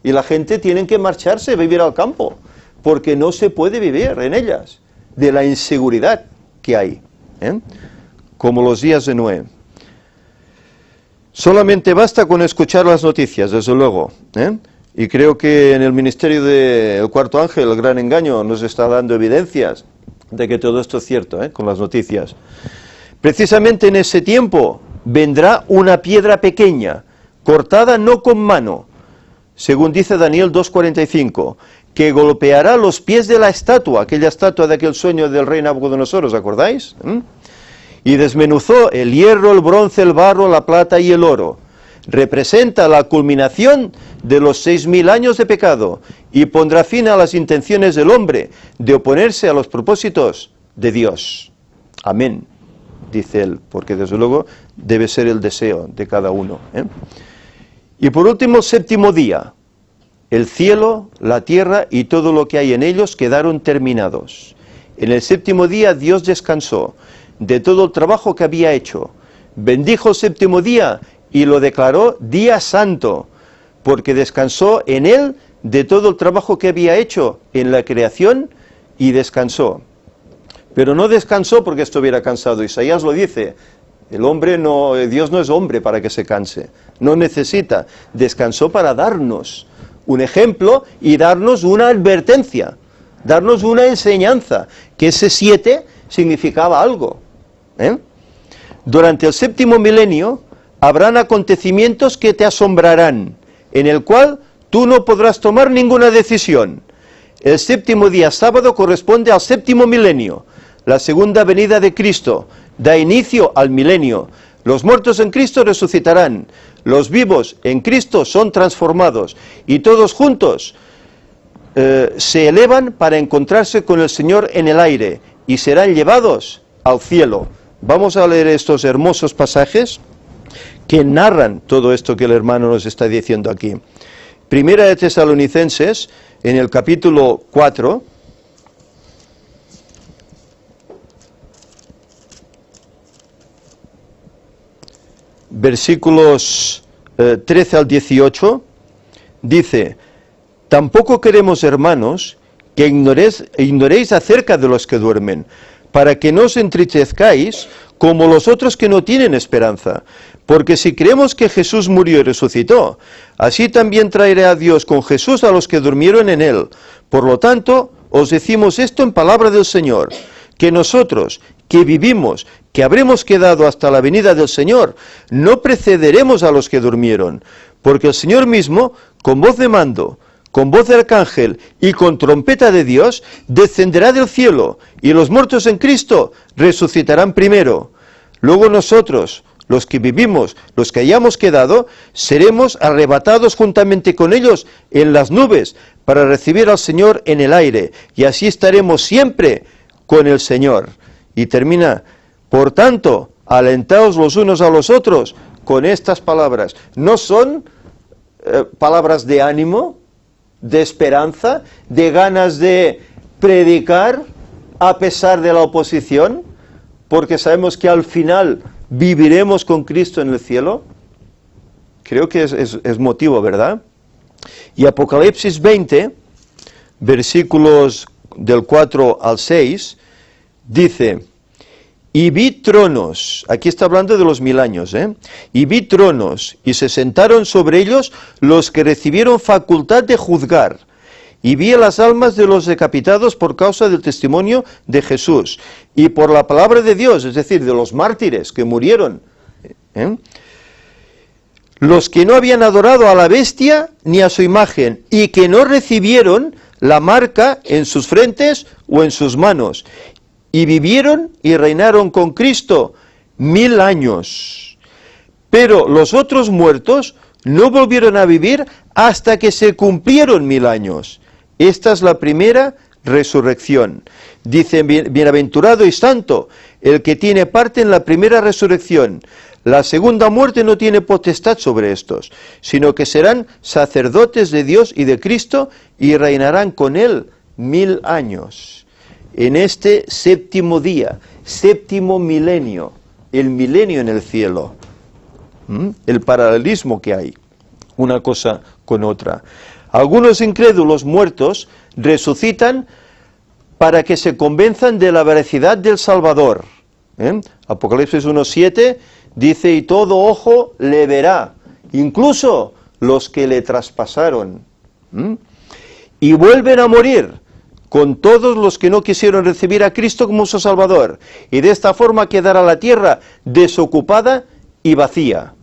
y la gente tiene que marcharse, vivir al campo, porque no se puede vivir en ellas, de la inseguridad que hay, como los días de Noé. Solamente basta con escuchar las noticias, desde luego, y creo que en el ministerio del Cuarto Ángel, el Gran Engaño, nos está dando evidencias de que todo esto es cierto, con las noticias. Precisamente en ese tiempo vendrá una piedra pequeña, cortada no con mano, según dice Daniel 2:45, que golpeará los pies de la estatua, aquella estatua de aquel sueño del rey Nabucodonosor, ¿os acordáis? Y desmenuzó el hierro, el bronce, el barro, la plata y el oro. Representa la culminación de los 6000 años de pecado y pondrá fin a las intenciones del hombre de oponerse a los propósitos de Dios. Amén, dice él, porque desde luego debe ser el deseo de cada uno. Y por último, el séptimo día. El cielo, la tierra y todo lo que hay en ellos quedaron terminados. En el séptimo día Dios descansó de todo el trabajo que había hecho. Bendijo el séptimo día y lo declaró día santo, porque descansó en él de todo el trabajo que había hecho en la creación y descansó. Pero no descansó porque estuviera cansado. Isaías lo dice, Dios no es hombre para que se canse, no necesita. Descansó para darnos un ejemplo y darnos una advertencia, darnos una enseñanza, que ese 7 significaba algo. Durante el séptimo milenio habrán acontecimientos que te asombrarán, en el cual tú no podrás tomar ninguna decisión. El séptimo día sábado corresponde al séptimo milenio, la segunda venida de Cristo, da inicio al milenio. Los muertos en Cristo resucitarán, los vivos en Cristo son transformados, y todos juntos se elevan para encontrarse con el Señor en el aire, y serán llevados al cielo. Vamos a leer estos hermosos pasajes que narran todo esto que el hermano nos está diciendo aquí. Primera de Tesalonicenses, en el capítulo 4, versículos 13 al 18, dice, tampoco queremos, hermanos, que ignoréis acerca de los que duermen, para que no os entristezcáis como los otros que no tienen esperanza. Porque si creemos que Jesús murió y resucitó, así también traerá a Dios con Jesús a los que durmieron en él. Por lo tanto, os decimos esto en palabra del Señor, que nosotros, que vivimos, que habremos quedado hasta la venida del Señor, no precederemos a los que durmieron, porque el Señor mismo, con voz de mando, con voz de arcángel y con trompeta de Dios, descenderá del cielo, y los muertos en Cristo resucitarán primero. Luego nosotros, los que vivimos, los que hayamos quedado, seremos arrebatados juntamente con ellos en las nubes para recibir al Señor en el aire, y así estaremos siempre con el Señor. Y termina, por tanto, alentaos los unos a los otros con estas palabras. No son palabras de ánimo, de esperanza, de ganas de predicar a pesar de la oposición, porque sabemos que al final viviremos con Cristo en el cielo. Creo que es motivo, ¿verdad? Y Apocalipsis 20, versículos del 4 al 6, dice: y vi tronos, aquí está hablando de los 1000 años, y vi tronos, y se sentaron sobre ellos los que recibieron facultad de juzgar, y vi las almas de los decapitados por causa del testimonio de Jesús, y por la palabra de Dios, es decir, de los mártires que murieron, los que no habían adorado a la bestia ni a su imagen, y que no recibieron la marca en sus frentes o en sus manos, y vivieron y reinaron con Cristo 1000 años. Pero los otros muertos no volvieron a vivir hasta que se cumplieron 1000 años. Esta es la primera resurrección. Dice: bienaventurado y santo el que tiene parte en la primera resurrección. La segunda muerte no tiene potestad sobre estos, sino que serán sacerdotes de Dios y de Cristo y reinarán con él 1000 años. En este séptimo día, séptimo milenio, el milenio en el cielo, el paralelismo que hay, una cosa con otra. Algunos incrédulos muertos resucitan para que se convenzan de la veracidad del Salvador. Apocalipsis 1:7 dice: y todo ojo le verá, incluso los que le traspasaron. Y vuelven a morir con todos los que no quisieron recibir a Cristo como su Salvador, y de esta forma quedará la tierra desocupada y vacía.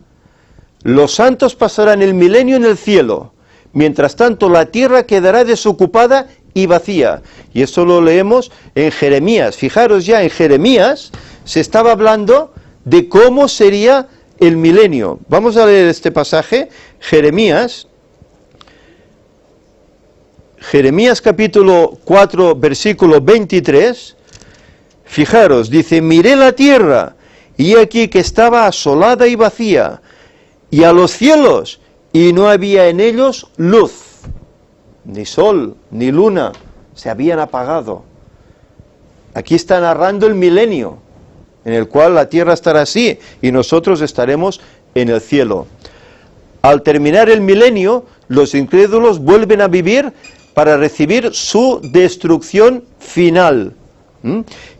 Los santos pasarán el milenio en el cielo, mientras tanto la tierra quedará desocupada y vacía. Y esto lo leemos en Jeremías. Fijaros, ya en Jeremías se estaba hablando de cómo sería el milenio. Vamos a leer este pasaje, Jeremías capítulo 4, versículo 23, fijaros, dice: miré la tierra, y aquí que estaba asolada y vacía, y a los cielos, y no había en ellos luz, ni sol, ni luna, se habían apagado. Aquí está narrando el milenio, en el cual la tierra estará así, y nosotros estaremos en el cielo. Al terminar el milenio, los incrédulos vuelven a vivir para recibir su destrucción final.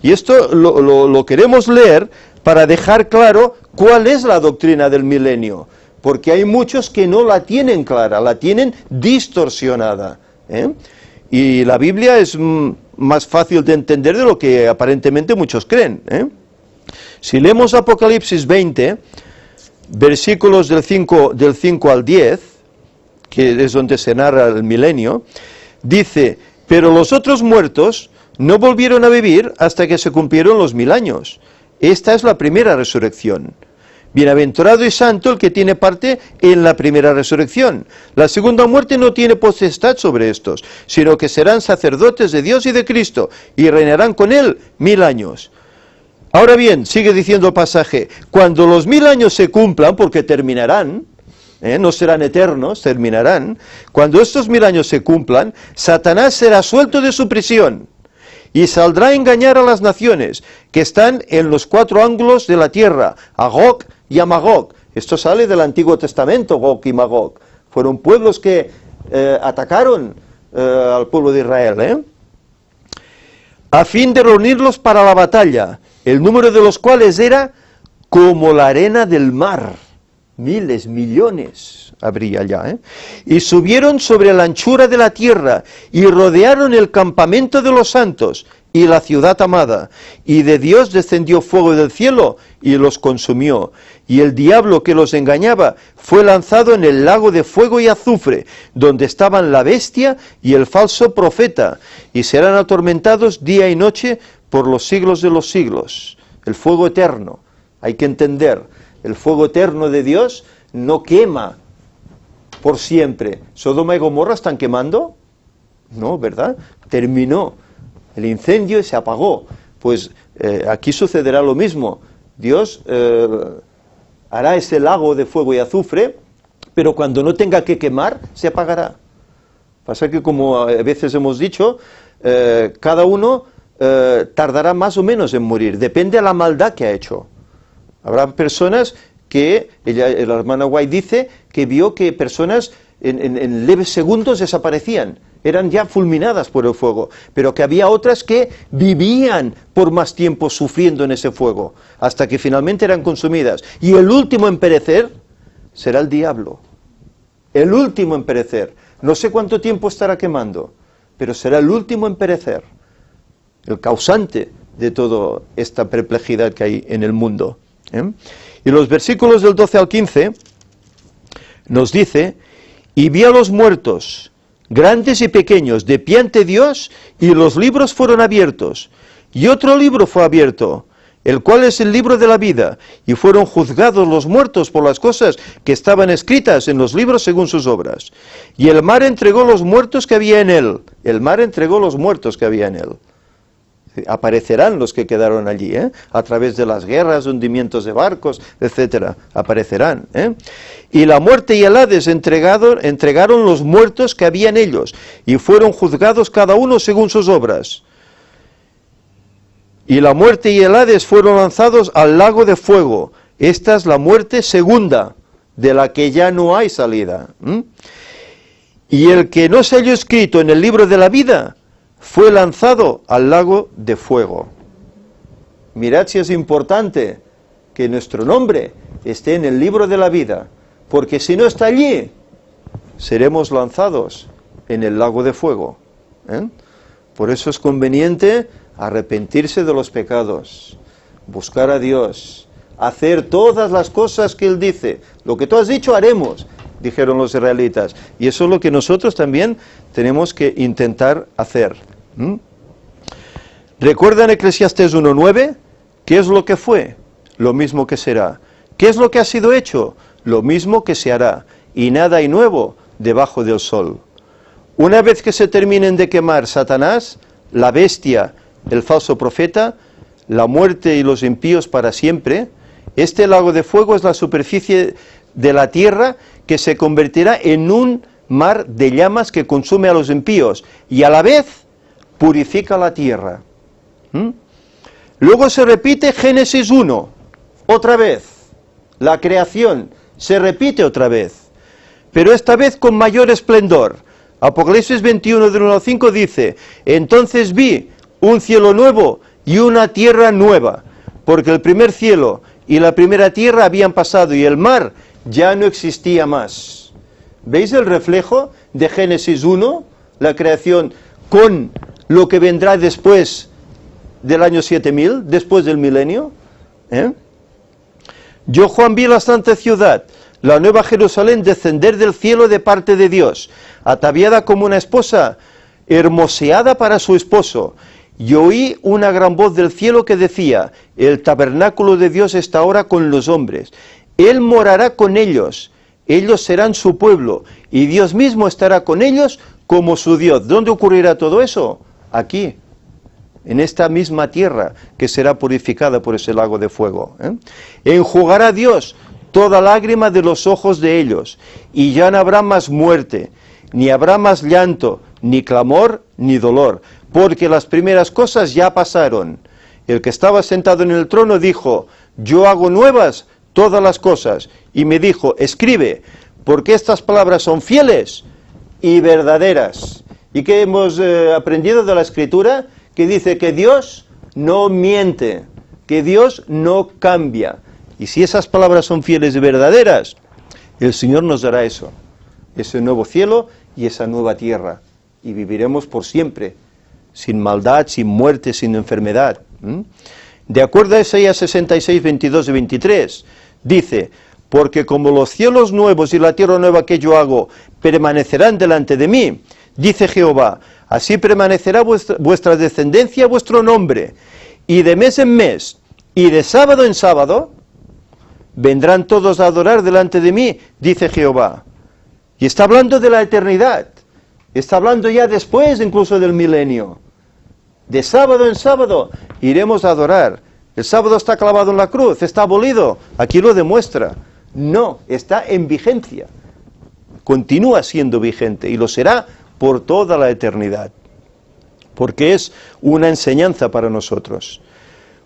Y esto lo queremos leer para dejar claro cuál es la doctrina del milenio, porque hay muchos que no la tienen clara, la tienen distorsionada. Y la Biblia es más fácil de entender de lo que aparentemente muchos creen. Si leemos Apocalipsis 20, versículos del 5 al 10, que es donde se narra el milenio, dice: pero los otros muertos no volvieron a vivir hasta que se cumplieron los 1000 años. Esta es la primera resurrección. Bienaventurado y santo el que tiene parte en la primera resurrección. La segunda muerte no tiene potestad sobre estos, sino que serán sacerdotes de Dios y de Cristo, y reinarán con él 1000 años. Ahora bien, sigue diciendo el pasaje: cuando los 1000 años se cumplan, porque terminarán, no serán eternos, terminarán. Cuando estos 1000 años se cumplan, Satanás será suelto de su prisión y saldrá a engañar a las naciones que están en los 4 ángulos de la tierra, a Gog y a Magog. Esto sale del Antiguo Testamento, Gog y Magog. Fueron pueblos que atacaron al pueblo de Israel, a fin de reunirlos para la batalla, el número de los cuales era como la arena del mar. Miles, millones habría ya, Y subieron sobre la anchura de la tierra, y rodearon el campamento de los santos, y la ciudad amada, y de Dios descendió fuego del cielo, y los consumió, y el diablo que los engañaba fue lanzado en el lago de fuego y azufre, donde estaban la bestia y el falso profeta, y serán atormentados día y noche por los siglos de los siglos. El fuego eterno, hay que entender. el fuego eterno de Dios no quema por siempre. ¿Sodoma y Gomorra están quemando? No, ¿verdad? Terminó el incendio y se apagó. Pues aquí sucederá lo mismo. Dios hará ese lago de fuego y azufre, pero cuando no tenga que quemar, se apagará. Pasa que, como a veces hemos dicho, cada uno tardará más o menos en morir, depende de la maldad que ha hecho. Habrá personas que, la hermana White dice, que vio que personas en leves segundos desaparecían, eran ya fulminadas por el fuego, pero que había otras que vivían por más tiempo sufriendo en ese fuego, hasta que finalmente eran consumidas. Y el último en perecer será el diablo, el último en perecer. No sé cuánto tiempo estará quemando, pero será el último en perecer, el causante de toda esta perplejidad que hay en el mundo. Y los versículos del 12 al 15 nos dice: y vi a los muertos, grandes y pequeños, de pie ante Dios, y los libros fueron abiertos. Y otro libro fue abierto, el cual es el libro de la vida, y fueron juzgados los muertos por las cosas que estaban escritas en los libros según sus obras. Y el mar entregó los muertos que había en él. El mar entregó los muertos que había en él. Aparecerán los que quedaron allí, a través de las guerras, hundimientos de barcos, etcétera, aparecerán. Y la muerte y el Hades entregaron los muertos que había en ellos, y fueron juzgados cada uno según sus obras. Y la muerte y el Hades fueron lanzados al lago de fuego. Esta es la muerte segunda, de la que ya no hay salida. Y el que no se halló escrito en el libro de la vida fue lanzado al lago de fuego. Mirad si es importante que nuestro nombre esté en el libro de la vida, porque si no está allí, seremos lanzados en el lago de fuego. Por eso es conveniente arrepentirse de los pecados, buscar a Dios, hacer todas las cosas que Él dice. Lo que tú has dicho haremos, dijeron los israelitas, y eso es lo que nosotros también tenemos que intentar hacer. ¿Recuerdan Eclesiastés 1:9? ¿Qué es lo que fue? Lo mismo que será. ¿Qué es lo que ha sido hecho? Lo mismo que se hará, y nada hay nuevo debajo del sol. Una vez que se terminen de quemar Satanás, la bestia, el falso profeta, la muerte y los impíos para siempre, este lago de fuego es la superficie de la tierra que se convertirá en un mar de llamas que consume a los impíos y a la vez purifica la tierra. Luego se repite Génesis 1, otra vez, la creación se repite otra vez, pero esta vez con mayor esplendor. Apocalipsis 21, del 1 al 5 dice: entonces vi un cielo nuevo y una tierra nueva, porque el primer cielo y la primera tierra habían pasado y el mar ya no existía más. ¿Veis el reflejo de Génesis 1, la creación, con lo que vendrá después del año 7000, después del milenio? Yo, Juan, vi la santa ciudad, la nueva Jerusalén, descender del cielo de parte de Dios, ataviada como una esposa, hermoseada para su esposo. Y oí una gran voz del cielo que decía: el tabernáculo de Dios está ahora con los hombres. Él morará con ellos, ellos serán su pueblo, y Dios mismo estará con ellos como su Dios. ¿Dónde ocurrirá todo eso? Aquí, en esta misma tierra que será purificada por ese lago de fuego. Enjugará Dios toda lágrima de los ojos de ellos, y ya no habrá más muerte, ni habrá más llanto, ni clamor, ni dolor, porque las primeras cosas ya pasaron. El que estaba sentado en el trono dijo: yo hago nuevas todas las cosas, y me dijo: escribe, porque estas palabras son fieles y verdaderas. ¿Y qué hemos aprendido de la Escritura? Que dice que Dios no miente, que Dios no cambia. Y si esas palabras son fieles y verdaderas, el Señor nos dará eso, ese nuevo cielo y esa nueva tierra, y viviremos por siempre, sin maldad, sin muerte, sin enfermedad. De acuerdo a Isaías 66, 22 y 23, dice: porque como los cielos nuevos y la tierra nueva que yo hago permanecerán delante de mí, dice Jehová, así permanecerá vuestra descendencia, vuestro nombre, y de mes en mes, y de sábado en sábado, vendrán todos a adorar delante de mí, dice Jehová. Y está hablando de la eternidad, está hablando ya después incluso del milenio. De sábado en sábado iremos a adorar. El sábado está clavado en la cruz, está abolido, aquí lo demuestra. No, está en vigencia, continúa siendo vigente y lo será por toda la eternidad, porque es una enseñanza para nosotros.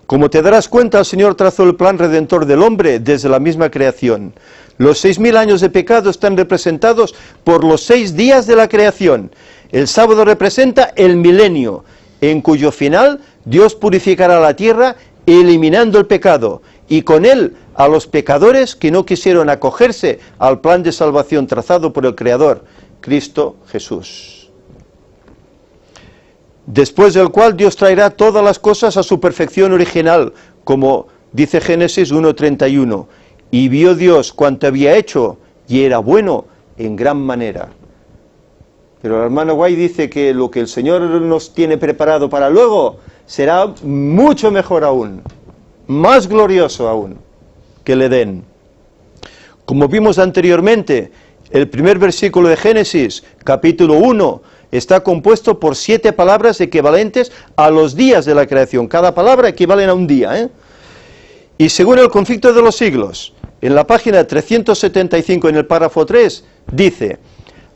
Como te darás cuenta, el Señor trazó el plan redentor del hombre desde la misma creación. Los 6000 años de pecado están representados por los 6 días de la creación. El sábado representa el milenio, en cuyo final Dios purificará la tierra eliminando el pecado, y con él a los pecadores que no quisieron acogerse al plan de salvación trazado por el Creador, Cristo Jesús. Después del cual Dios traerá todas las cosas a su perfección original, como dice Génesis 1:31, y vio Dios cuanto había hecho, y era bueno en gran manera. Pero el hermano Guay dice que lo que el Señor nos tiene preparado para luego será mucho mejor aún, más glorioso aún, que el Edén. Como vimos anteriormente, el primer versículo de Génesis, capítulo 1, está compuesto por 7 palabras equivalentes a los días de la creación. Cada palabra equivale a un día, Y según el conflicto de los siglos, en la página 375, en el párrafo 3, dice: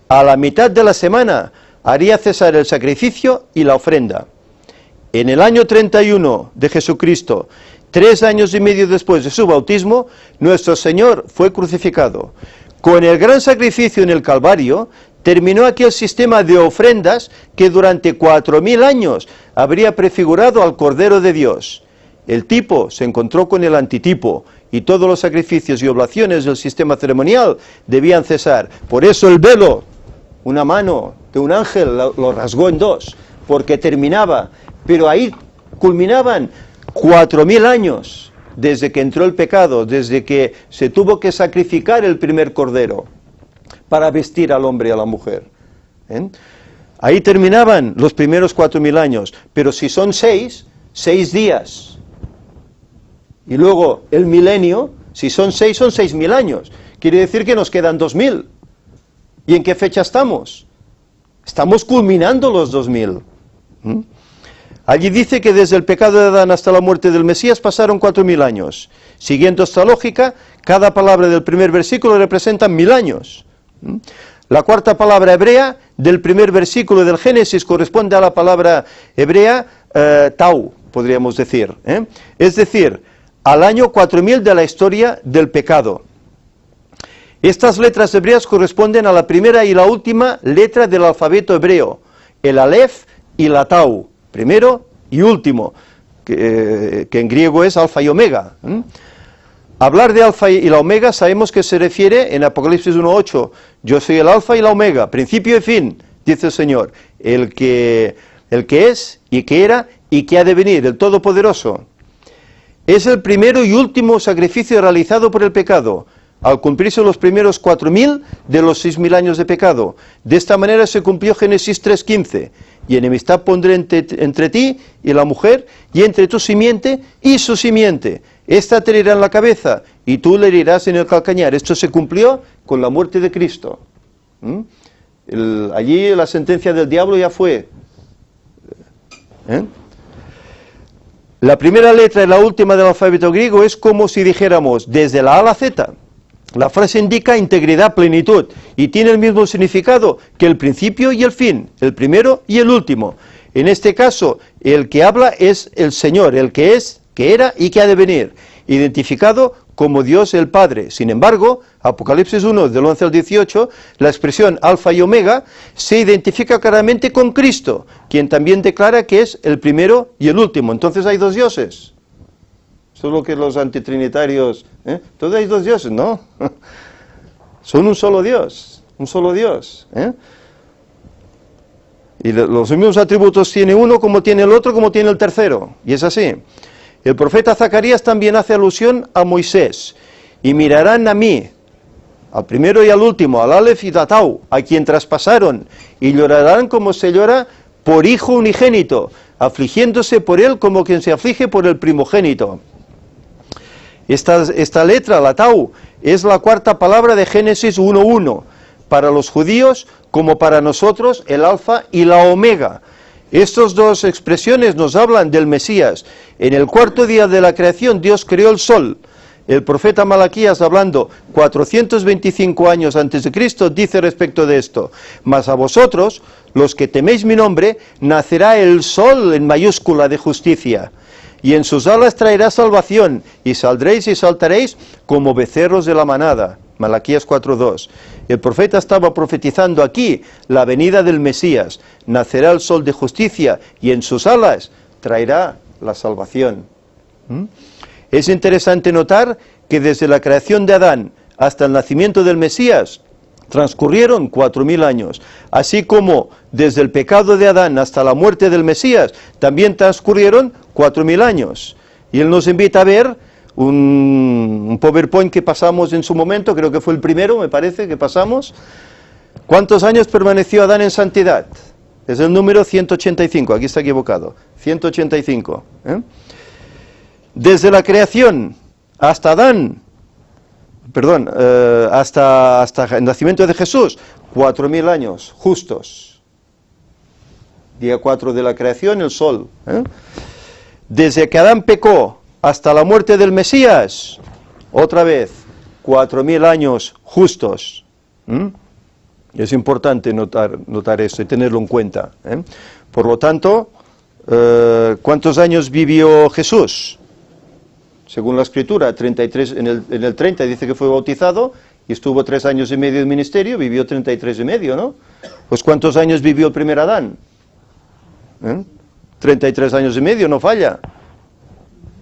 a la mitad de la semana haría cesar el sacrificio y la ofrenda. En el año 31 de Jesucristo, 3 años y medio después de su bautismo, nuestro Señor fue crucificado. Con el gran sacrificio en el Calvario, terminó aquel sistema de ofrendas que durante 4000 años habría prefigurado al Cordero de Dios. El tipo se encontró con el antitipo, y todos los sacrificios y oblaciones del sistema ceremonial debían cesar. Por eso el velo, una mano de un ángel lo rasgó en 2, porque terminaba, pero ahí culminaban 4000 años desde que entró el pecado, desde que se tuvo que sacrificar el primer cordero para vestir al hombre y a la mujer. Ahí terminaban los primeros 4000 años, pero si son 6 días, y luego el milenio, si son 6, son 6000 años, quiere decir que nos quedan 2000. ¿Y en qué fecha estamos? Estamos culminando los 2000. Allí dice que desde el pecado de Adán hasta la muerte del Mesías pasaron 4000 años. Siguiendo esta lógica, cada palabra del primer versículo representa 1000 años. La cuarta palabra hebrea del primer versículo del Génesis corresponde a la palabra hebrea tau, podríamos decir. Es decir, al año 4000 de la historia del pecado. Estas letras hebreas corresponden a la primera y la última letra del alfabeto hebreo, el alef y la tau, primero y último, que en griego es alfa y omega. Hablar de alfa y la omega sabemos que se refiere en Apocalipsis 1:8, yo soy el alfa y la omega, principio y fin, dice el Señor, el que es y que era y que ha de venir, el Todopoderoso. Es el primero y último sacrificio realizado por el pecado, al cumplirse los primeros 4000 de los 6000 años de pecado. De esta manera se cumplió Génesis 3:15, y enemistad pondré entre ti y la mujer, y entre tu simiente y su simiente. Esta te herirá en la cabeza, y tú le herirás en el calcañar. Esto se cumplió con la muerte de Cristo. Allí la sentencia del diablo ya fue. La primera letra y la última del alfabeto griego es como si dijéramos desde la A a la Z. La frase indica integridad, plenitud, y tiene el mismo significado que el principio y el fin, el primero y el último. En este caso, el que habla es el Señor, el que es, que era y que ha de venir, identificado como Dios el Padre. Sin embargo, Apocalipsis 1, del 11 al 18, la expresión alfa y omega se identifica claramente con Cristo, quien también declara que es el primero y el último. Entonces hay 2 dioses. Solo que los antitrinitarios, todos hay 2 dioses, ¿no? Son un solo Dios, un solo Dios. Y los mismos atributos tiene uno como tiene el otro, como tiene el tercero, y es así. El profeta Zacarías también hace alusión a Moisés, y mirarán a mí, al primero y al último, al Aleph y a Tau, a quien traspasaron, y llorarán como se llora por hijo unigénito, afligiéndose por él como quien se aflige por el primogénito. Esta letra, la tau, es la cuarta palabra de Génesis 1:1, para los judíos como para nosotros el alfa y la omega. Estas dos expresiones nos hablan del Mesías. En el cuarto día de la creación Dios creó el sol. El profeta Malaquías, hablando 425 años antes de Cristo, dice respecto de esto: mas a vosotros, los que teméis mi nombre, nacerá el sol en mayúscula de justicia, y en sus alas traerá salvación, y saldréis y saltaréis como becerros de la manada. Malaquías 4:2. El profeta estaba profetizando aquí la venida del Mesías. Nacerá el sol de justicia y en sus alas traerá la salvación. Es interesante notar que desde la creación de Adán hasta el nacimiento del Mesías transcurrieron 4000 años, así como desde el pecado de Adán hasta la muerte del Mesías también transcurrieron 4000 años. Y él nos invita a ver un PowerPoint que pasamos en su momento, creo que fue el primero, me parece, que pasamos. ¿Cuántos años permaneció Adán en santidad? Es el número 185, aquí está equivocado, 185. Desde la creación hasta Adán, hasta el nacimiento de Jesús, 4000 años justos. Día 4 de la creación, el sol. Desde que Adán pecó hasta la muerte del Mesías, otra vez, 4000 años justos. Es importante notar esto y tenerlo en cuenta. Por lo tanto, ¿cuántos años vivió Jesús? Según la Escritura, 33, en el 30 dice que fue bautizado y estuvo 3 años y medio de ministerio, vivió 33 y medio, ¿no? Pues ¿cuántos años vivió el primer Adán? 33 años y medio, no falla.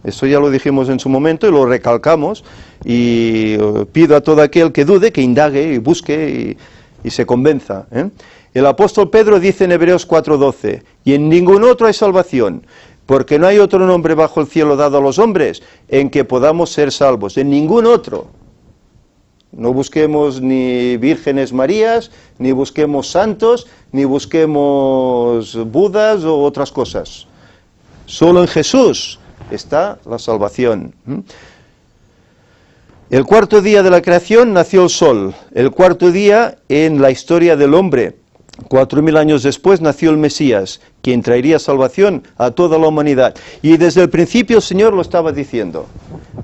Esto ya lo dijimos en su momento y lo recalcamos, y pido a todo aquel que dude, que indague y busque y se convenza. El apóstol Pedro dice en Hebreos 4:12, y en ningún otro hay salvación, porque no hay otro nombre bajo el cielo dado a los hombres en que podamos ser salvos, en ningún otro. No busquemos ni vírgenes Marías, ni busquemos santos, ni busquemos Budas o otras cosas. Solo en Jesús está la salvación. El cuarto día de la creación nació el sol. El cuarto día en la historia del hombre. 4000 años después nació el Mesías, quien traería salvación a toda la humanidad. Y desde el principio el Señor lo estaba diciendo.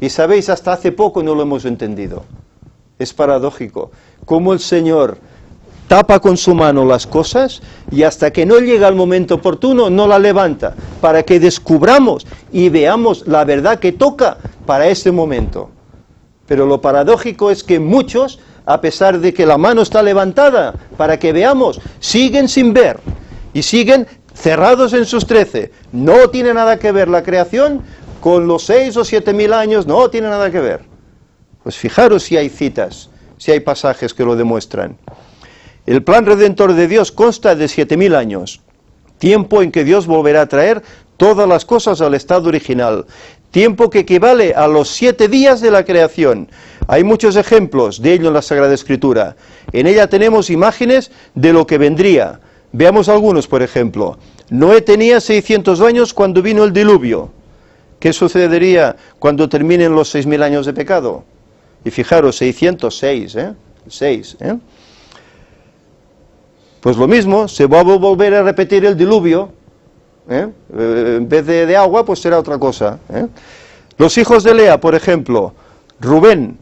Y sabéis, hasta hace poco no lo hemos entendido. Es paradójico. Cómo el Señor tapa con su mano las cosas y hasta que no llega el momento oportuno no la levanta, para que descubramos y veamos la verdad que toca para ese momento. Pero lo paradójico es que muchos, a pesar de que la mano está levantada para que veamos, siguen sin ver y siguen cerrados en sus 13. No tiene nada que ver la creación con los 6 o 7000 años, no tiene nada que ver. Pues fijaros si hay citas, si hay pasajes que lo demuestran. El plan redentor de Dios consta de 7000 años, tiempo en que Dios volverá a traer todas las cosas al estado original, tiempo que equivale a los 7 días de la creación. Hay muchos ejemplos de ello en la Sagrada Escritura. En ella tenemos imágenes de lo que vendría. Veamos algunos, por ejemplo. Noé tenía 600 años cuando vino el diluvio. ¿Qué sucedería cuando terminen los 6000 años de pecado? Y fijaros, 606, 6, Pues lo mismo, se va a volver a repetir el diluvio, en vez de agua, pues será otra cosa. Los hijos de Lea, por ejemplo, Rubén,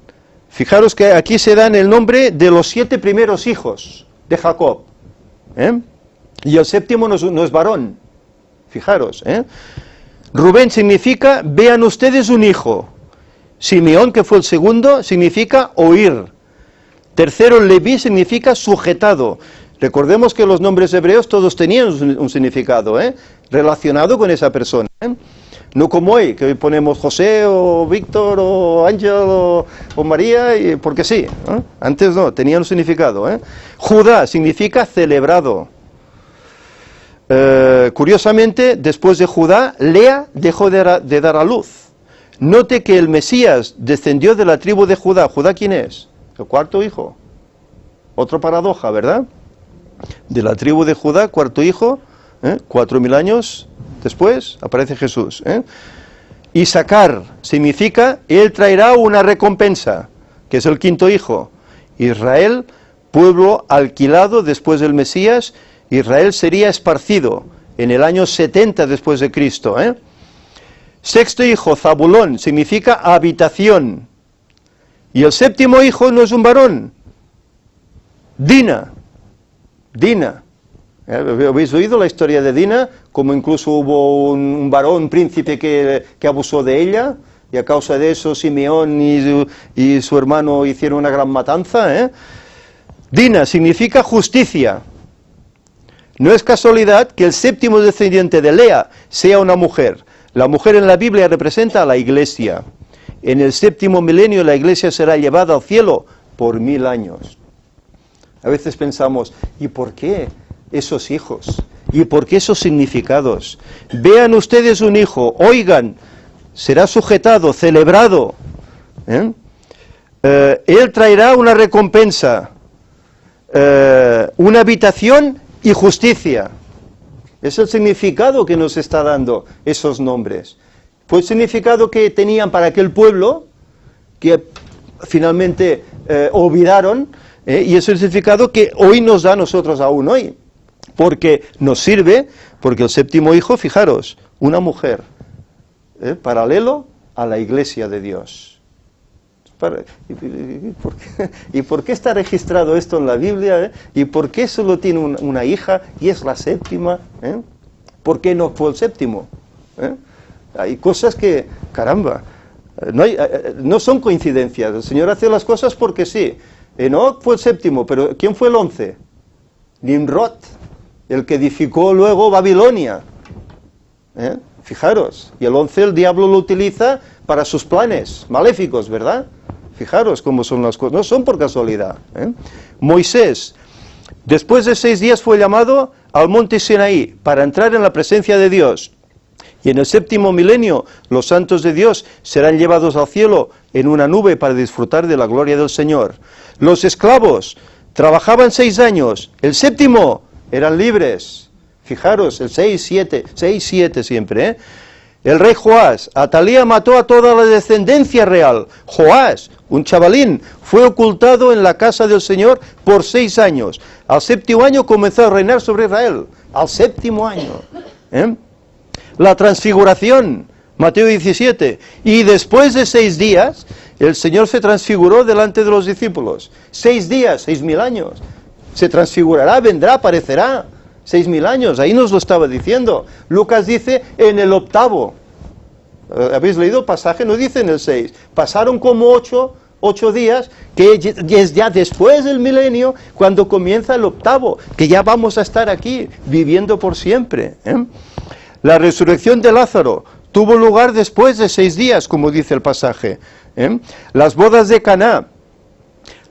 fijaros que aquí se dan el nombre de los 7 primeros hijos de Jacob, y el séptimo no es varón, fijaros. Rubén significa, vean ustedes un hijo. Simeón, que fue el segundo, significa oír. Tercero, Leví, significa sujetado. Recordemos que los nombres hebreos todos tenían un significado, relacionado con esa persona. No como hoy, que hoy ponemos José, o Víctor, o Ángel, o María, porque sí. Antes no, tenía un significado. Judá significa celebrado. Curiosamente, después de Judá, Lea dejó de dar a luz. Note que el Mesías descendió de la tribu de Judá. ¿Judá quién es? El cuarto hijo. Otra paradoja, ¿verdad? De la tribu de Judá, cuarto hijo, 4000 años después aparece Jesús. Issacar significa, él traerá una recompensa, que es el quinto hijo. Israel, pueblo alquilado después del Mesías, Israel sería esparcido en el año 70 después de Cristo. Sexto hijo, Zabulón, significa habitación. Y el séptimo hijo no es un varón, Dina. ¿Habéis oído la historia de Dina? Como incluso hubo un varón, un príncipe que abusó de ella, y a causa de eso Simeón y su hermano hicieron una gran matanza. Dina significa justicia. No es casualidad que el séptimo descendiente de Lea sea una mujer. La mujer en la Biblia representa a la iglesia. En el séptimo milenio la iglesia será llevada al cielo por 1000 años. A veces pensamos, ¿y por qué esos hijos? ¿Y por qué esos significados? Vean ustedes un hijo, oigan, será sujetado, celebrado. Él traerá una recompensa, una habitación y justicia. Es el significado que nos está dando esos nombres. Fue el significado que tenían para aquel pueblo, que finalmente olvidaron, y es el significado que hoy nos da a nosotros aún hoy. Porque nos sirve, porque el séptimo hijo, fijaros, una mujer, paralelo a la iglesia de Dios. ¿Y por qué está registrado esto en la Biblia? ¿Y por qué solo tiene una hija y es la séptima? ¿Por qué no fue el séptimo? Hay cosas que, caramba, no son coincidencias. El Señor hace las cosas porque sí. Enoc fue el séptimo, pero ¿quién fue el 11? Nimrod, el que edificó luego Babilonia. Fijaros, y el 11 el diablo lo utiliza para sus planes maléficos, ¿verdad? Fijaros cómo son las cosas, no son por casualidad. Moisés, después de 6 días fue llamado al monte Sinaí para entrar en la presencia de Dios. Y en el séptimo milenio los santos de Dios serán llevados al cielo en una nube para disfrutar de la gloria del Señor. Los esclavos trabajaban 6 años, el séptimo eran libres. Fijaros, el 6-7 siempre. El rey Joás, Atalía mató a toda la descendencia real. Joás, un chavalín, fue ocultado en la casa del Señor por 6 años. Al séptimo año comenzó a reinar sobre Israel. Al séptimo año. La transfiguración, Mateo 17. Y después de 6 días, el Señor se transfiguró delante de los discípulos. 6 días, 6000 años. Se transfigurará, vendrá, aparecerá. 6000 años, ahí nos lo estaba diciendo. Lucas dice en el 8º. ¿Habéis leído el pasaje? No dice en el 6. Pasaron como 8 días, que es ya después del milenio, cuando comienza el 8º, que ya vamos a estar aquí, viviendo por siempre. La resurrección de Lázaro tuvo lugar después de 6 días, como dice el pasaje. Las bodas de Caná,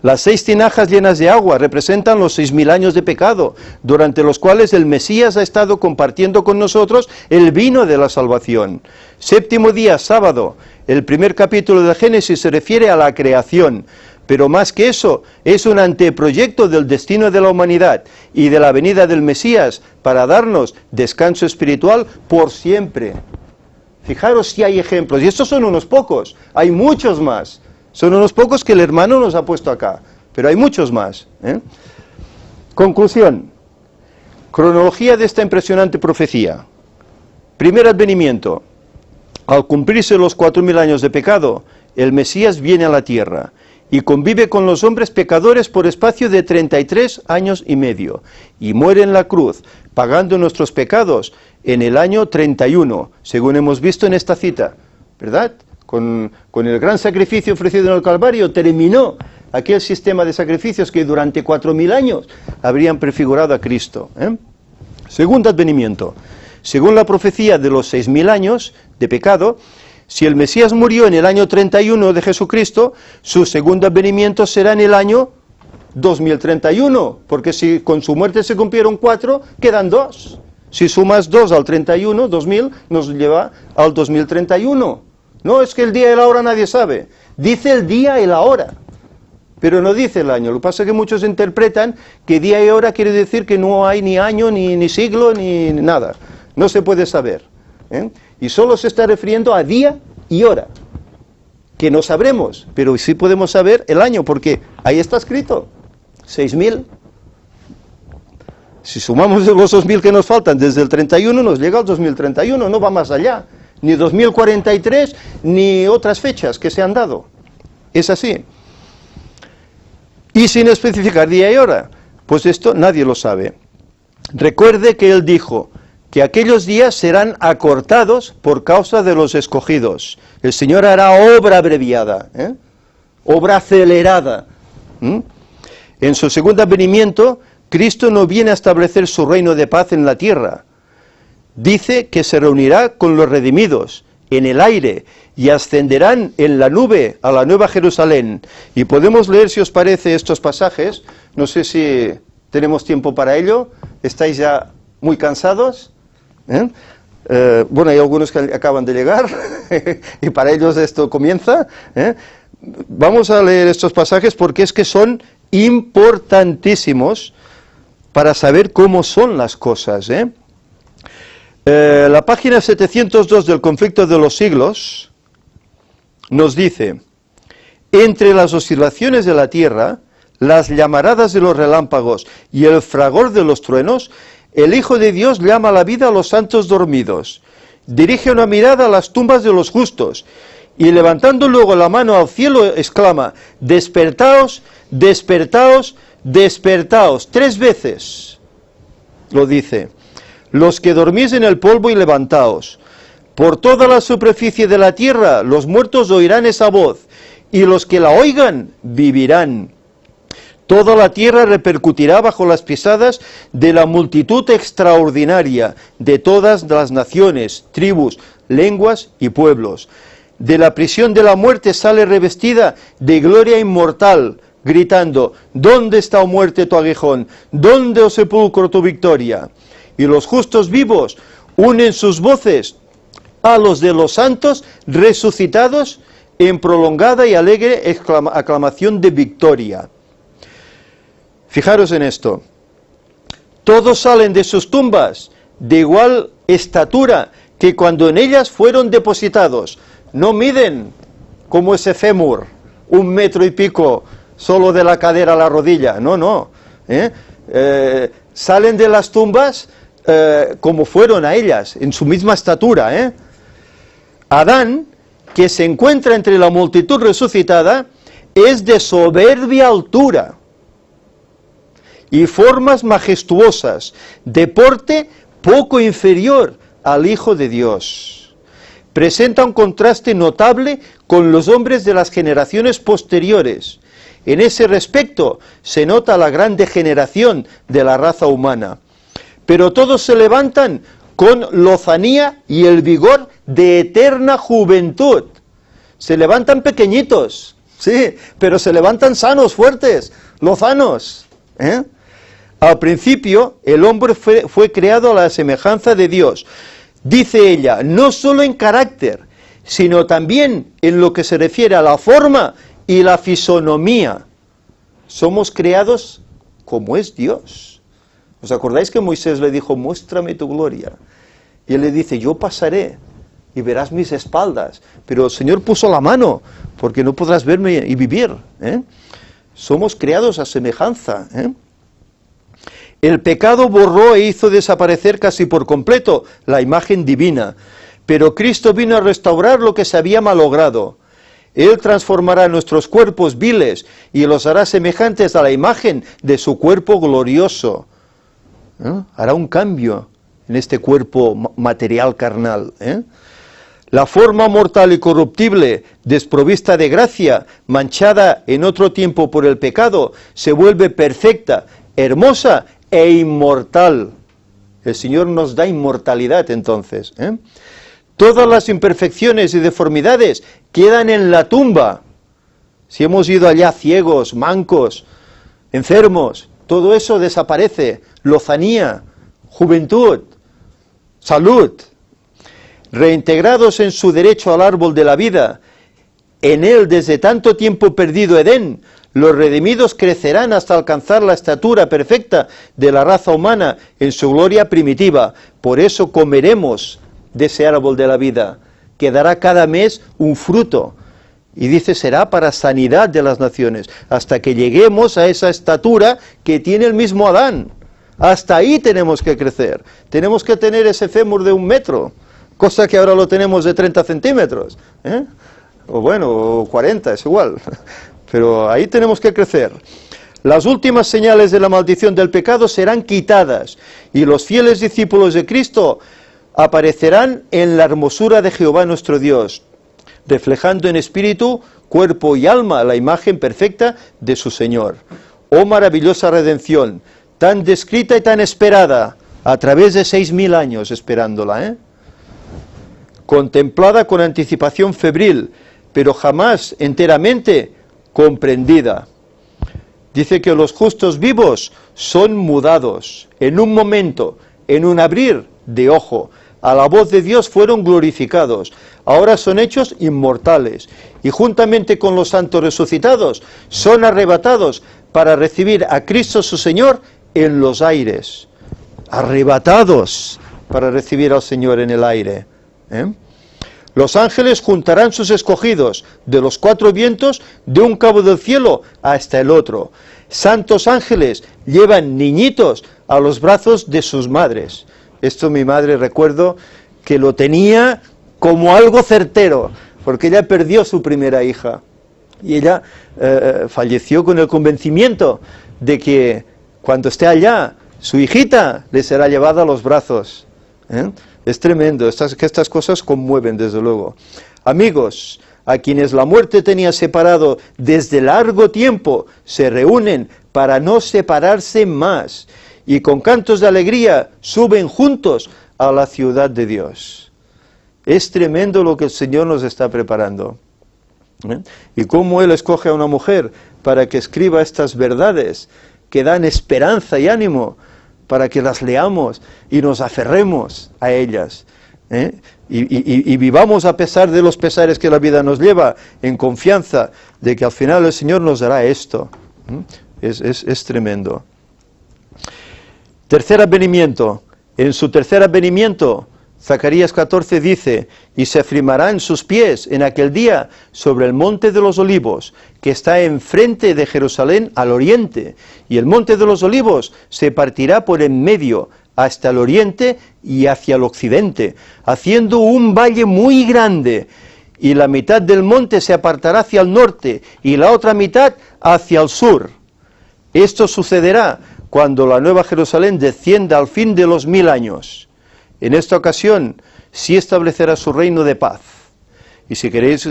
las 6 tinajas llenas de agua representan los 6000 años de pecado, durante los cuales el Mesías ha estado compartiendo con nosotros el vino de la salvación. Séptimo día, sábado. El primer capítulo de Génesis se refiere a la creación, pero más que eso, es un anteproyecto del destino de la humanidad y de la venida del Mesías para darnos descanso espiritual por siempre. Fijaros si hay ejemplos, y estos son unos pocos, hay muchos más. Son unos pocos que el hermano nos ha puesto acá, pero hay muchos más. Conclusión. Cronología de esta impresionante profecía. Primer advenimiento. Al cumplirse los 4000 años de pecado, el Mesías viene a la tierra y convive con los hombres pecadores por espacio de 33 años y medio, y muere en la cruz, pagando nuestros pecados en el año 31, según hemos visto en esta cita, ¿verdad? Con el gran sacrificio ofrecido en el Calvario, terminó aquel sistema de sacrificios que durante 4000 años habrían prefigurado a Cristo. Segundo advenimiento. Según la profecía de los 6000 años de pecado, si el Mesías murió en el año 31 de Jesucristo, su segundo advenimiento será en el año 2031, porque si con su muerte se cumplieron 4, quedan 2. Si sumas 2 al 31, 2000, nos lleva al 2031. No es que el día y la hora nadie sabe, dice el día y la hora, pero no dice el año. Lo que pasa es que muchos interpretan que día y hora quiere decir que no hay ni año, ni siglo, ni nada, no se puede saber. Y solo se está refiriendo a día y hora, que no sabremos, pero sí podemos saber el año, porque ahí está escrito, 6.000. Si sumamos los 2.000 que nos faltan desde el 31, nos llega al 2031, no va más allá, ni 2043, ni otras fechas que se han dado. Es así. Y sin especificar día y hora, pues esto nadie lo sabe. Recuerde que él dijo que aquellos días serán acortados por causa de los escogidos. El Señor hará obra abreviada, obra acelerada. En su segundo advenimiento, Cristo no viene a establecer su reino de paz en la tierra. Dice que se reunirá con los redimidos en el aire y ascenderán en la nube a la nueva Jerusalén. Y podemos leer, si os parece, estos pasajes. No sé si tenemos tiempo para ello. ¿Estáis ya muy cansados? Bueno, hay algunos que acaban de llegar y para ellos esto comienza. Vamos a leer estos pasajes porque es que son importantísimos para saber cómo son las cosas. La página 702 del Conflicto de los Siglos nos dice: entre las oscilaciones de la tierra, las llamaradas de los relámpagos y el fragor de los truenos, el Hijo de Dios llama a la vida a los santos dormidos, dirige una mirada a las tumbas de los justos, y levantando luego la mano al cielo exclama: despertaos, despertaos, despertaos. 3 veces lo dice: los que dormís en el polvo, y levantaos. Por toda la superficie de la tierra los muertos oirán esa voz, y los que la oigan vivirán. Toda la tierra repercutirá bajo las pisadas de la multitud extraordinaria de todas las naciones, tribus, lenguas y pueblos. De la prisión de la muerte sale revestida de gloria inmortal, gritando: ¿dónde está, oh muerte, tu aguijón? ¿Dónde, oh sepulcro, tu victoria? Y los justos vivos unen sus voces a los de los santos resucitados en prolongada y alegre aclamación de victoria. Fijaros en esto: todos salen de sus tumbas de igual estatura que cuando en ellas fueron depositados. No miden como ese fémur, 1 metro y pico, solo de la cadera a la rodilla, no. Salen de las tumbas como fueron a ellas, en su misma estatura. Adán, que se encuentra entre la multitud resucitada, es de soberbia altura y formas majestuosas, de porte poco inferior al Hijo de Dios. Presenta un contraste notable con los hombres de las generaciones posteriores. En ese respecto se nota la gran degeneración de la raza humana. Pero todos se levantan con lozanía y el vigor de eterna juventud. Se levantan pequeñitos, sí, pero se levantan sanos, fuertes, lozanos. Al principio, el hombre fue creado a la semejanza de Dios. Dice ella, no solo en carácter, sino también en lo que se refiere a la forma y la fisonomía. Somos creados como es Dios. ¿Os acordáis que Moisés le dijo: muéstrame tu gloria? Y él le dice: yo pasaré y verás mis espaldas. Pero el Señor puso la mano, porque no podrás verme y vivir. Somos creados a semejanza. El pecado borró e hizo desaparecer casi por completo la imagen divina, pero Cristo vino a restaurar lo que se había malogrado. Él transformará nuestros cuerpos viles y los hará semejantes a la imagen de su cuerpo glorioso. Hará un cambio en este cuerpo material carnal. La forma mortal y corruptible, desprovista de gracia, manchada en otro tiempo por el pecado, se vuelve perfecta, hermosa e inmortal. El Señor nos da inmortalidad entonces. Todas las imperfecciones y deformidades quedan en la tumba. Si hemos ido allá ciegos, mancos, enfermos, todo eso desaparece. Lozanía, juventud, salud. Reintegrados en su derecho al árbol de la vida, en él desde tanto tiempo perdido Edén, los redimidos crecerán hasta alcanzar la estatura perfecta de la raza humana en su gloria primitiva. Por eso comeremos de ese árbol de la vida, que dará cada mes un fruto. Y dice, será para sanidad de las naciones, hasta que lleguemos a esa estatura que tiene el mismo Adán. Hasta ahí tenemos que crecer. Tenemos que tener ese fémur de 1 metro, cosa que ahora lo tenemos de 30 centímetros. O bueno, o 40, es igual. Pero ahí tenemos que crecer. Las últimas señales de la maldición del pecado serán quitadas, y los fieles discípulos de Cristo aparecerán en la hermosura de Jehová nuestro Dios, reflejando en espíritu, cuerpo y alma la imagen perfecta de su Señor. Oh maravillosa redención, tan descrita y tan esperada, a través de 6.000 años esperándola, contemplada con anticipación febril, pero jamás enteramente comprendida. Dice que los justos vivos son mudados, en un momento, en un abrir de ojo. A la voz de Dios fueron glorificados, ahora son hechos inmortales, y juntamente con los santos resucitados, son arrebatados para recibir a Cristo su Señor en los aires. Arrebatados para recibir al Señor en el aire. Los ángeles juntarán sus escogidos de los 4 vientos, de un cabo del cielo hasta el otro. Santos ángeles llevan niñitos a los brazos de sus madres. Esto mi madre, recuerdo que lo tenía como algo certero, porque ella perdió su primera hija. Y ella falleció con el convencimiento de que cuando esté allá, su hijita le será llevada a los brazos. Es tremendo, estas cosas conmueven desde luego. Amigos, a quienes la muerte tenía separado desde largo tiempo, se reúnen para no separarse más, y con cantos de alegría suben juntos a la ciudad de Dios. Es tremendo lo que el Señor nos está preparando. Y cómo Él escoge a una mujer para que escriba estas verdades que dan esperanza y ánimo, para que las leamos y nos aferremos a ellas, y vivamos a pesar de los pesares que la vida nos lleva, en confianza de que al final el Señor nos dará esto. Es tremendo. Tercer advenimiento. En su tercer advenimiento, Zacarías 14 dice, y se afirmarán sus pies en aquel día sobre el monte de los olivos, que está enfrente de Jerusalén al oriente, y el monte de los olivos se partirá por en medio, hasta el oriente y hacia el occidente, haciendo un valle muy grande, y la mitad del monte se apartará hacia el norte, y la otra mitad hacia el sur. Esto sucederá cuando la nueva Jerusalén descienda al fin de los 1000 años. En esta ocasión sí establecerá su reino de paz. Y si queréis,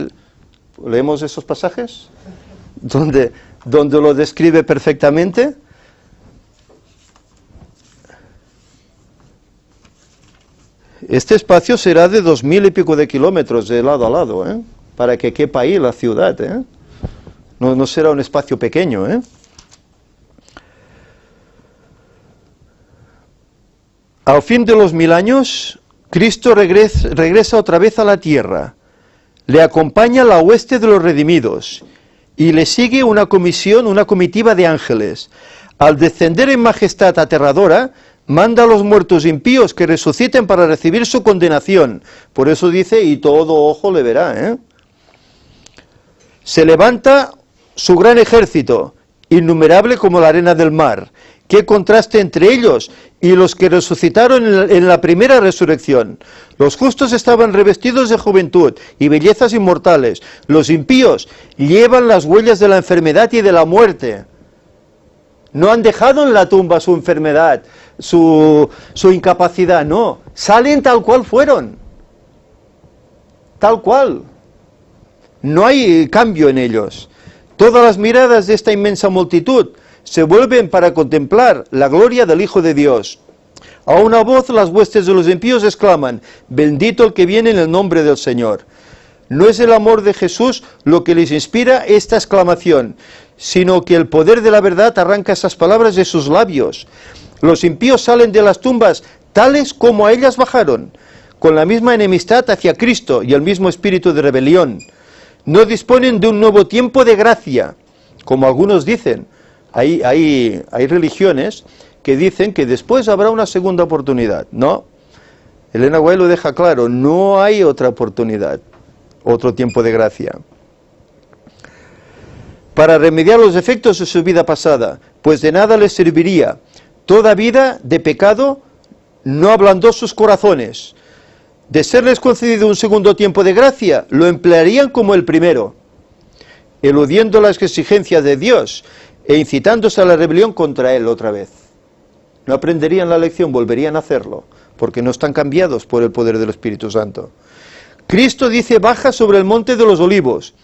leemos esos pasajes, donde lo describe perfectamente. Este espacio será de 2000 y pico de kilómetros de lado a lado, para que quepa ahí la ciudad. No será un espacio pequeño. Al fin de los 1000 años, Cristo regresa otra vez a la tierra. Le acompaña la hueste de los redimidos y le sigue una comitiva de ángeles. Al descender en majestad aterradora, manda a los muertos impíos que resuciten para recibir su condenación. Por eso dice, y todo ojo le verá. Se levanta su gran ejército, innumerable como la arena del mar. Qué contraste entre ellos y los que resucitaron en la primera resurrección. Los justos estaban revestidos de juventud y bellezas inmortales. Los impíos llevan las huellas de la enfermedad y de la muerte. No han dejado en la tumba su enfermedad, su incapacidad, no. Salen tal cual fueron. Tal cual. No hay cambio en ellos. Todas las miradas de esta inmensa multitud se vuelven para contemplar la gloria del Hijo de Dios. A una voz las huestes de los impíos exclaman, bendito el que viene en el nombre del Señor. No es el amor de Jesús lo que les inspira esta exclamación, sino que el poder de la verdad arranca esas palabras de sus labios. Los impíos salen de las tumbas tales como a ellas bajaron, con la misma enemistad hacia Cristo y el mismo espíritu de rebelión. No disponen de un nuevo tiempo de gracia, como algunos dicen. Hay religiones que dicen que después habrá una segunda oportunidad. No, Elena White lo deja claro, no hay otra oportunidad, otro tiempo de gracia. Para remediar los efectos de su vida pasada, pues de nada les serviría. Toda vida de pecado no ablandó sus corazones. De serles concedido un segundo tiempo de gracia, lo emplearían como el primero, eludiendo las exigencias de Dios e incitándose a la rebelión contra Él otra vez. No aprenderían la lección, volverían a hacerlo, porque no están cambiados por el poder del Espíritu Santo. Cristo dice, baja sobre el monte de los olivos,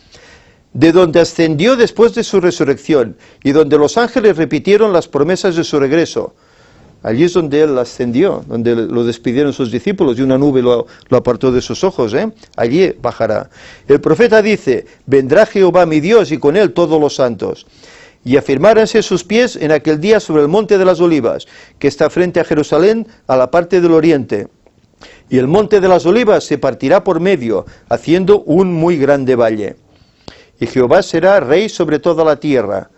de donde ascendió después de su resurrección, y donde los ángeles repitieron las promesas de su regreso. Allí es donde Él ascendió, donde lo despidieron sus discípulos, y una nube lo apartó de sus ojos, Allí bajará. El profeta dice, vendrá Jehová mi Dios, y con Él todos los santos. Y afirmáranse sus pies en aquel día sobre el monte de las olivas, que está frente a Jerusalén, a la parte del oriente. Y el monte de las olivas se partirá por medio, haciendo un muy grande valle. Y Jehová será rey sobre toda la tierra.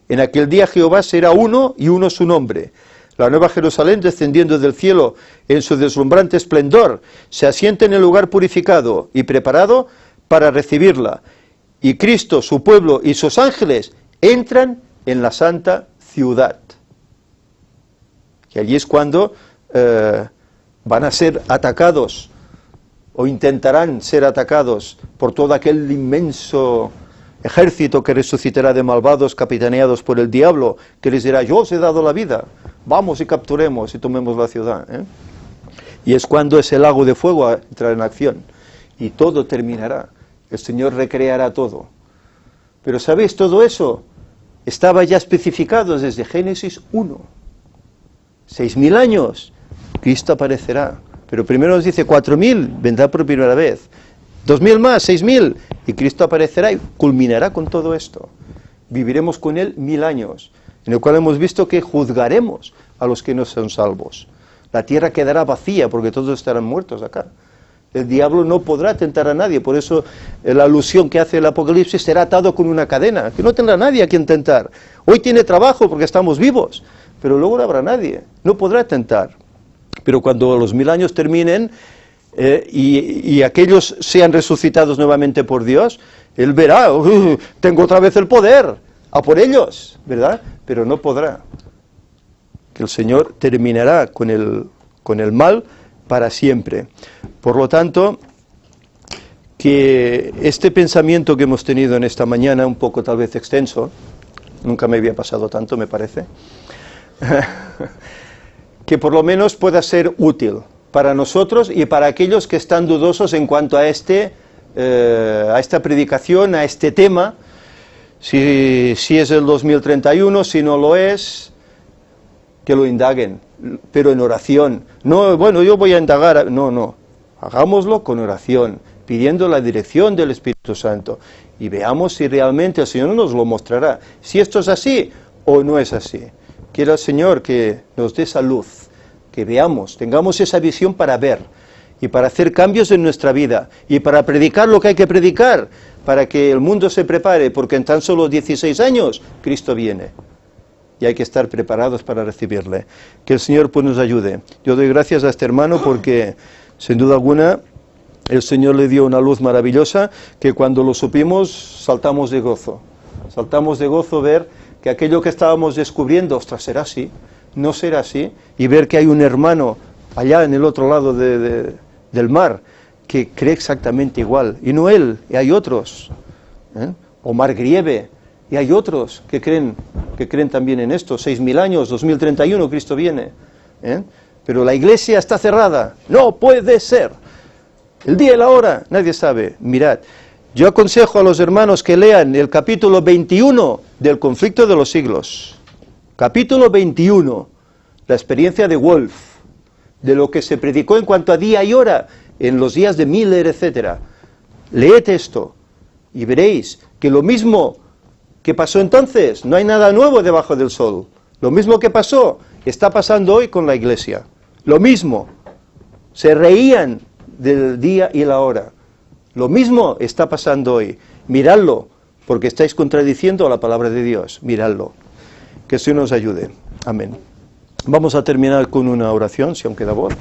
En aquel día Jehová será uno, y uno su nombre. La nueva Jerusalén, descendiendo del cielo en su deslumbrante esplendor, se asienta en el lugar purificado y preparado para recibirla. Y Cristo, su pueblo y sus ángeles entran en la santa ciudad. Y allí es cuando van a ser atacados, o intentarán ser atacados, por todo aquel inmenso ejército que resucitará de malvados capitaneados por el diablo, que les dirá, yo os he dado la vida, vamos y capturemos y tomemos la ciudad. Y es cuando ese lago de fuego entrará en acción, y todo terminará, el Señor recreará todo. Pero ¿sabéis? Todo eso estaba ya especificado desde Génesis 1. 6.000 años, Cristo aparecerá. Pero primero nos dice 4.000, vendrá por primera vez. 2.000 más, 6.000, y Cristo aparecerá y culminará con todo esto. Viviremos con Él 1.000 años, en el cual hemos visto que juzgaremos a los que no son salvos. La tierra quedará vacía porque todos estarán muertos acá. El diablo no podrá tentar a nadie, por eso la alusión que hace el Apocalipsis será atado con una cadena, que no tendrá nadie a quien tentar. Hoy tiene trabajo porque estamos vivos, pero luego no habrá nadie, no podrá tentar. Pero cuando los 1.000 años terminen y aquellos sean resucitados nuevamente por Dios, Él verá, tengo otra vez el poder, a por ellos, ¿verdad? Pero no podrá. Que el Señor terminará con el mal para siempre. Por lo tanto, que este pensamiento que hemos tenido en esta mañana, un poco tal vez extenso, nunca me había pasado tanto, me parece, que por lo menos pueda ser útil para nosotros y para aquellos que están dudosos en cuanto a esta predicación, a este tema, si es el 2031, si no lo es, que lo indaguen, pero en oración. No, bueno, yo voy a indagar, no, hagámoslo con oración, pidiendo la dirección del Espíritu Santo, y veamos si realmente el Señor nos lo mostrará, si esto es así o no es así. Quiera el Señor que nos dé esa luz, que veamos, tengamos esa visión para ver, y para hacer cambios en nuestra vida, y para predicar lo que hay que predicar, para que el mundo se prepare, porque en tan solo 16 años Cristo viene. Y hay que estar preparados para recibirle. Que el Señor pues nos ayude. Yo doy gracias a este hermano porque, sin duda alguna, el Señor le dio una luz maravillosa que cuando lo supimos saltamos de gozo. Saltamos de gozo ver que aquello que estábamos descubriendo, ostras, será así, no será así, y ver que hay un hermano allá en el otro lado del mar que cree exactamente igual. Y no él, y hay otros. Omar Grieve. Y hay otros que creen también en esto. 6.000 años, 2031, Cristo viene. Pero la iglesia está cerrada. No puede ser. El día y la hora, nadie sabe. Mirad, yo aconsejo a los hermanos que lean el capítulo 21 del Conflicto de los Siglos. Capítulo 21, la experiencia de Wolf, de lo que se predicó en cuanto a día y hora en los días de Miller, etc. Leed esto y veréis que lo mismo que pasó entonces, no hay nada nuevo debajo del sol. Lo mismo que pasó, está pasando hoy con la iglesia. Lo mismo, se reían del día y la hora. Lo mismo está pasando hoy. Miradlo, porque estáis contradiciendo la palabra de Dios. Miradlo. Que el Señor nos ayude. Amén. Vamos a terminar con una oración, si aún queda voz.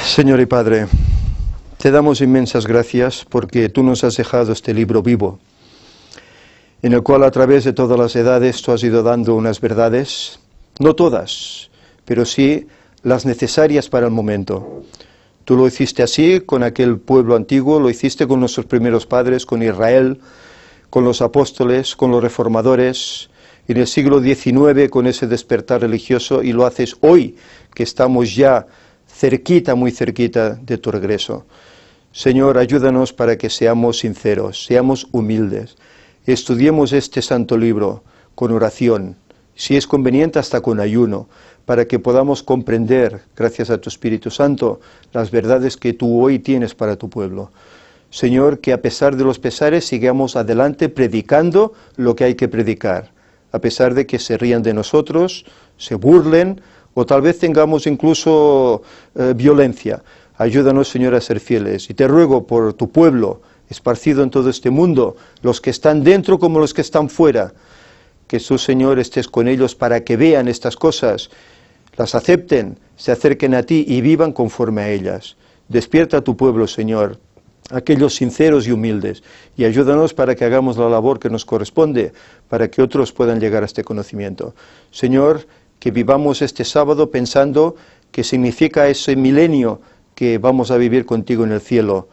Señor y Padre, te damos inmensas gracias porque tú nos has dejado este libro vivo, en el cual a través de todas las edades tú has ido dando unas verdades, no todas, pero sí las necesarias para el momento. Tú lo hiciste así con aquel pueblo antiguo, lo hiciste con nuestros primeros padres, con Israel, con los apóstoles, con los reformadores, en el siglo XIX con ese despertar religioso, y lo haces hoy, que estamos ya cerquita, muy cerquita de tu regreso. Señor, ayúdanos para que seamos sinceros, seamos humildes, estudiemos este santo libro con oración, si es conveniente hasta con ayuno, para que podamos comprender, gracias a tu Espíritu Santo, las verdades que tú hoy tienes para tu pueblo. Señor, que a pesar de los pesares sigamos adelante predicando lo que hay que predicar, a pesar de que se rían de nosotros, se burlen, o tal vez tengamos incluso violencia. Ayúdanos, Señor, a ser fieles. Y te ruego por tu pueblo, esparcido en todo este mundo, los que están dentro como los que están fuera, que tú, Señor, estés con ellos para que vean estas cosas, las acepten, se acerquen a ti y vivan conforme a ellas. Despierta a tu pueblo, Señor, aquellos sinceros y humildes, y ayúdanos para que hagamos la labor que nos corresponde, para que otros puedan llegar a este conocimiento. Señor, que vivamos este sábado pensando que significa ese milenio que vamos a vivir contigo en el cielo,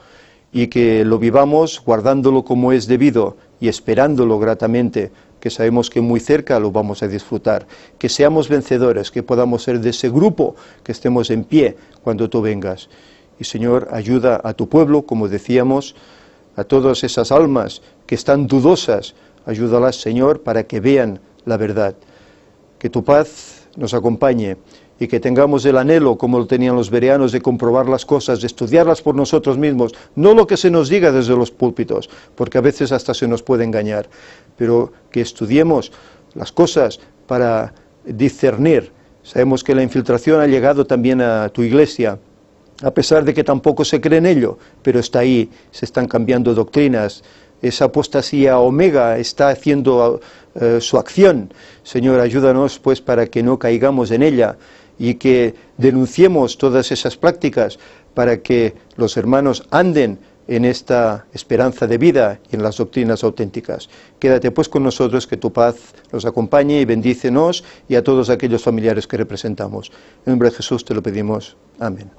y que lo vivamos guardándolo como es debido y esperándolo gratamente, que sabemos que muy cerca lo vamos a disfrutar. Que seamos vencedores, que podamos ser de ese grupo, que estemos en pie cuando tú vengas. Y Señor, ayuda a tu pueblo, como decíamos, a todas esas almas que están dudosas, ayúdalas, Señor, para que vean la verdad. Que tu paz nos acompañe y que tengamos el anhelo, como lo tenían los bereanos, de comprobar las cosas, de estudiarlas por nosotros mismos, no lo que se nos diga desde los púlpitos, porque a veces hasta se nos puede engañar, pero que estudiemos las cosas para discernir. Sabemos que la infiltración ha llegado también a tu iglesia, a pesar de que tampoco se cree en ello, pero está ahí, se están cambiando doctrinas, esa apostasía omega está haciendo su acción. Señor, ayúdanos pues para que no caigamos en ella y que denunciemos todas esas prácticas para que los hermanos anden en esta esperanza de vida y en las doctrinas auténticas. Quédate pues con nosotros, que tu paz nos acompañe y bendícenos y a todos aquellos familiares que representamos. En nombre de Jesús te lo pedimos. Amén.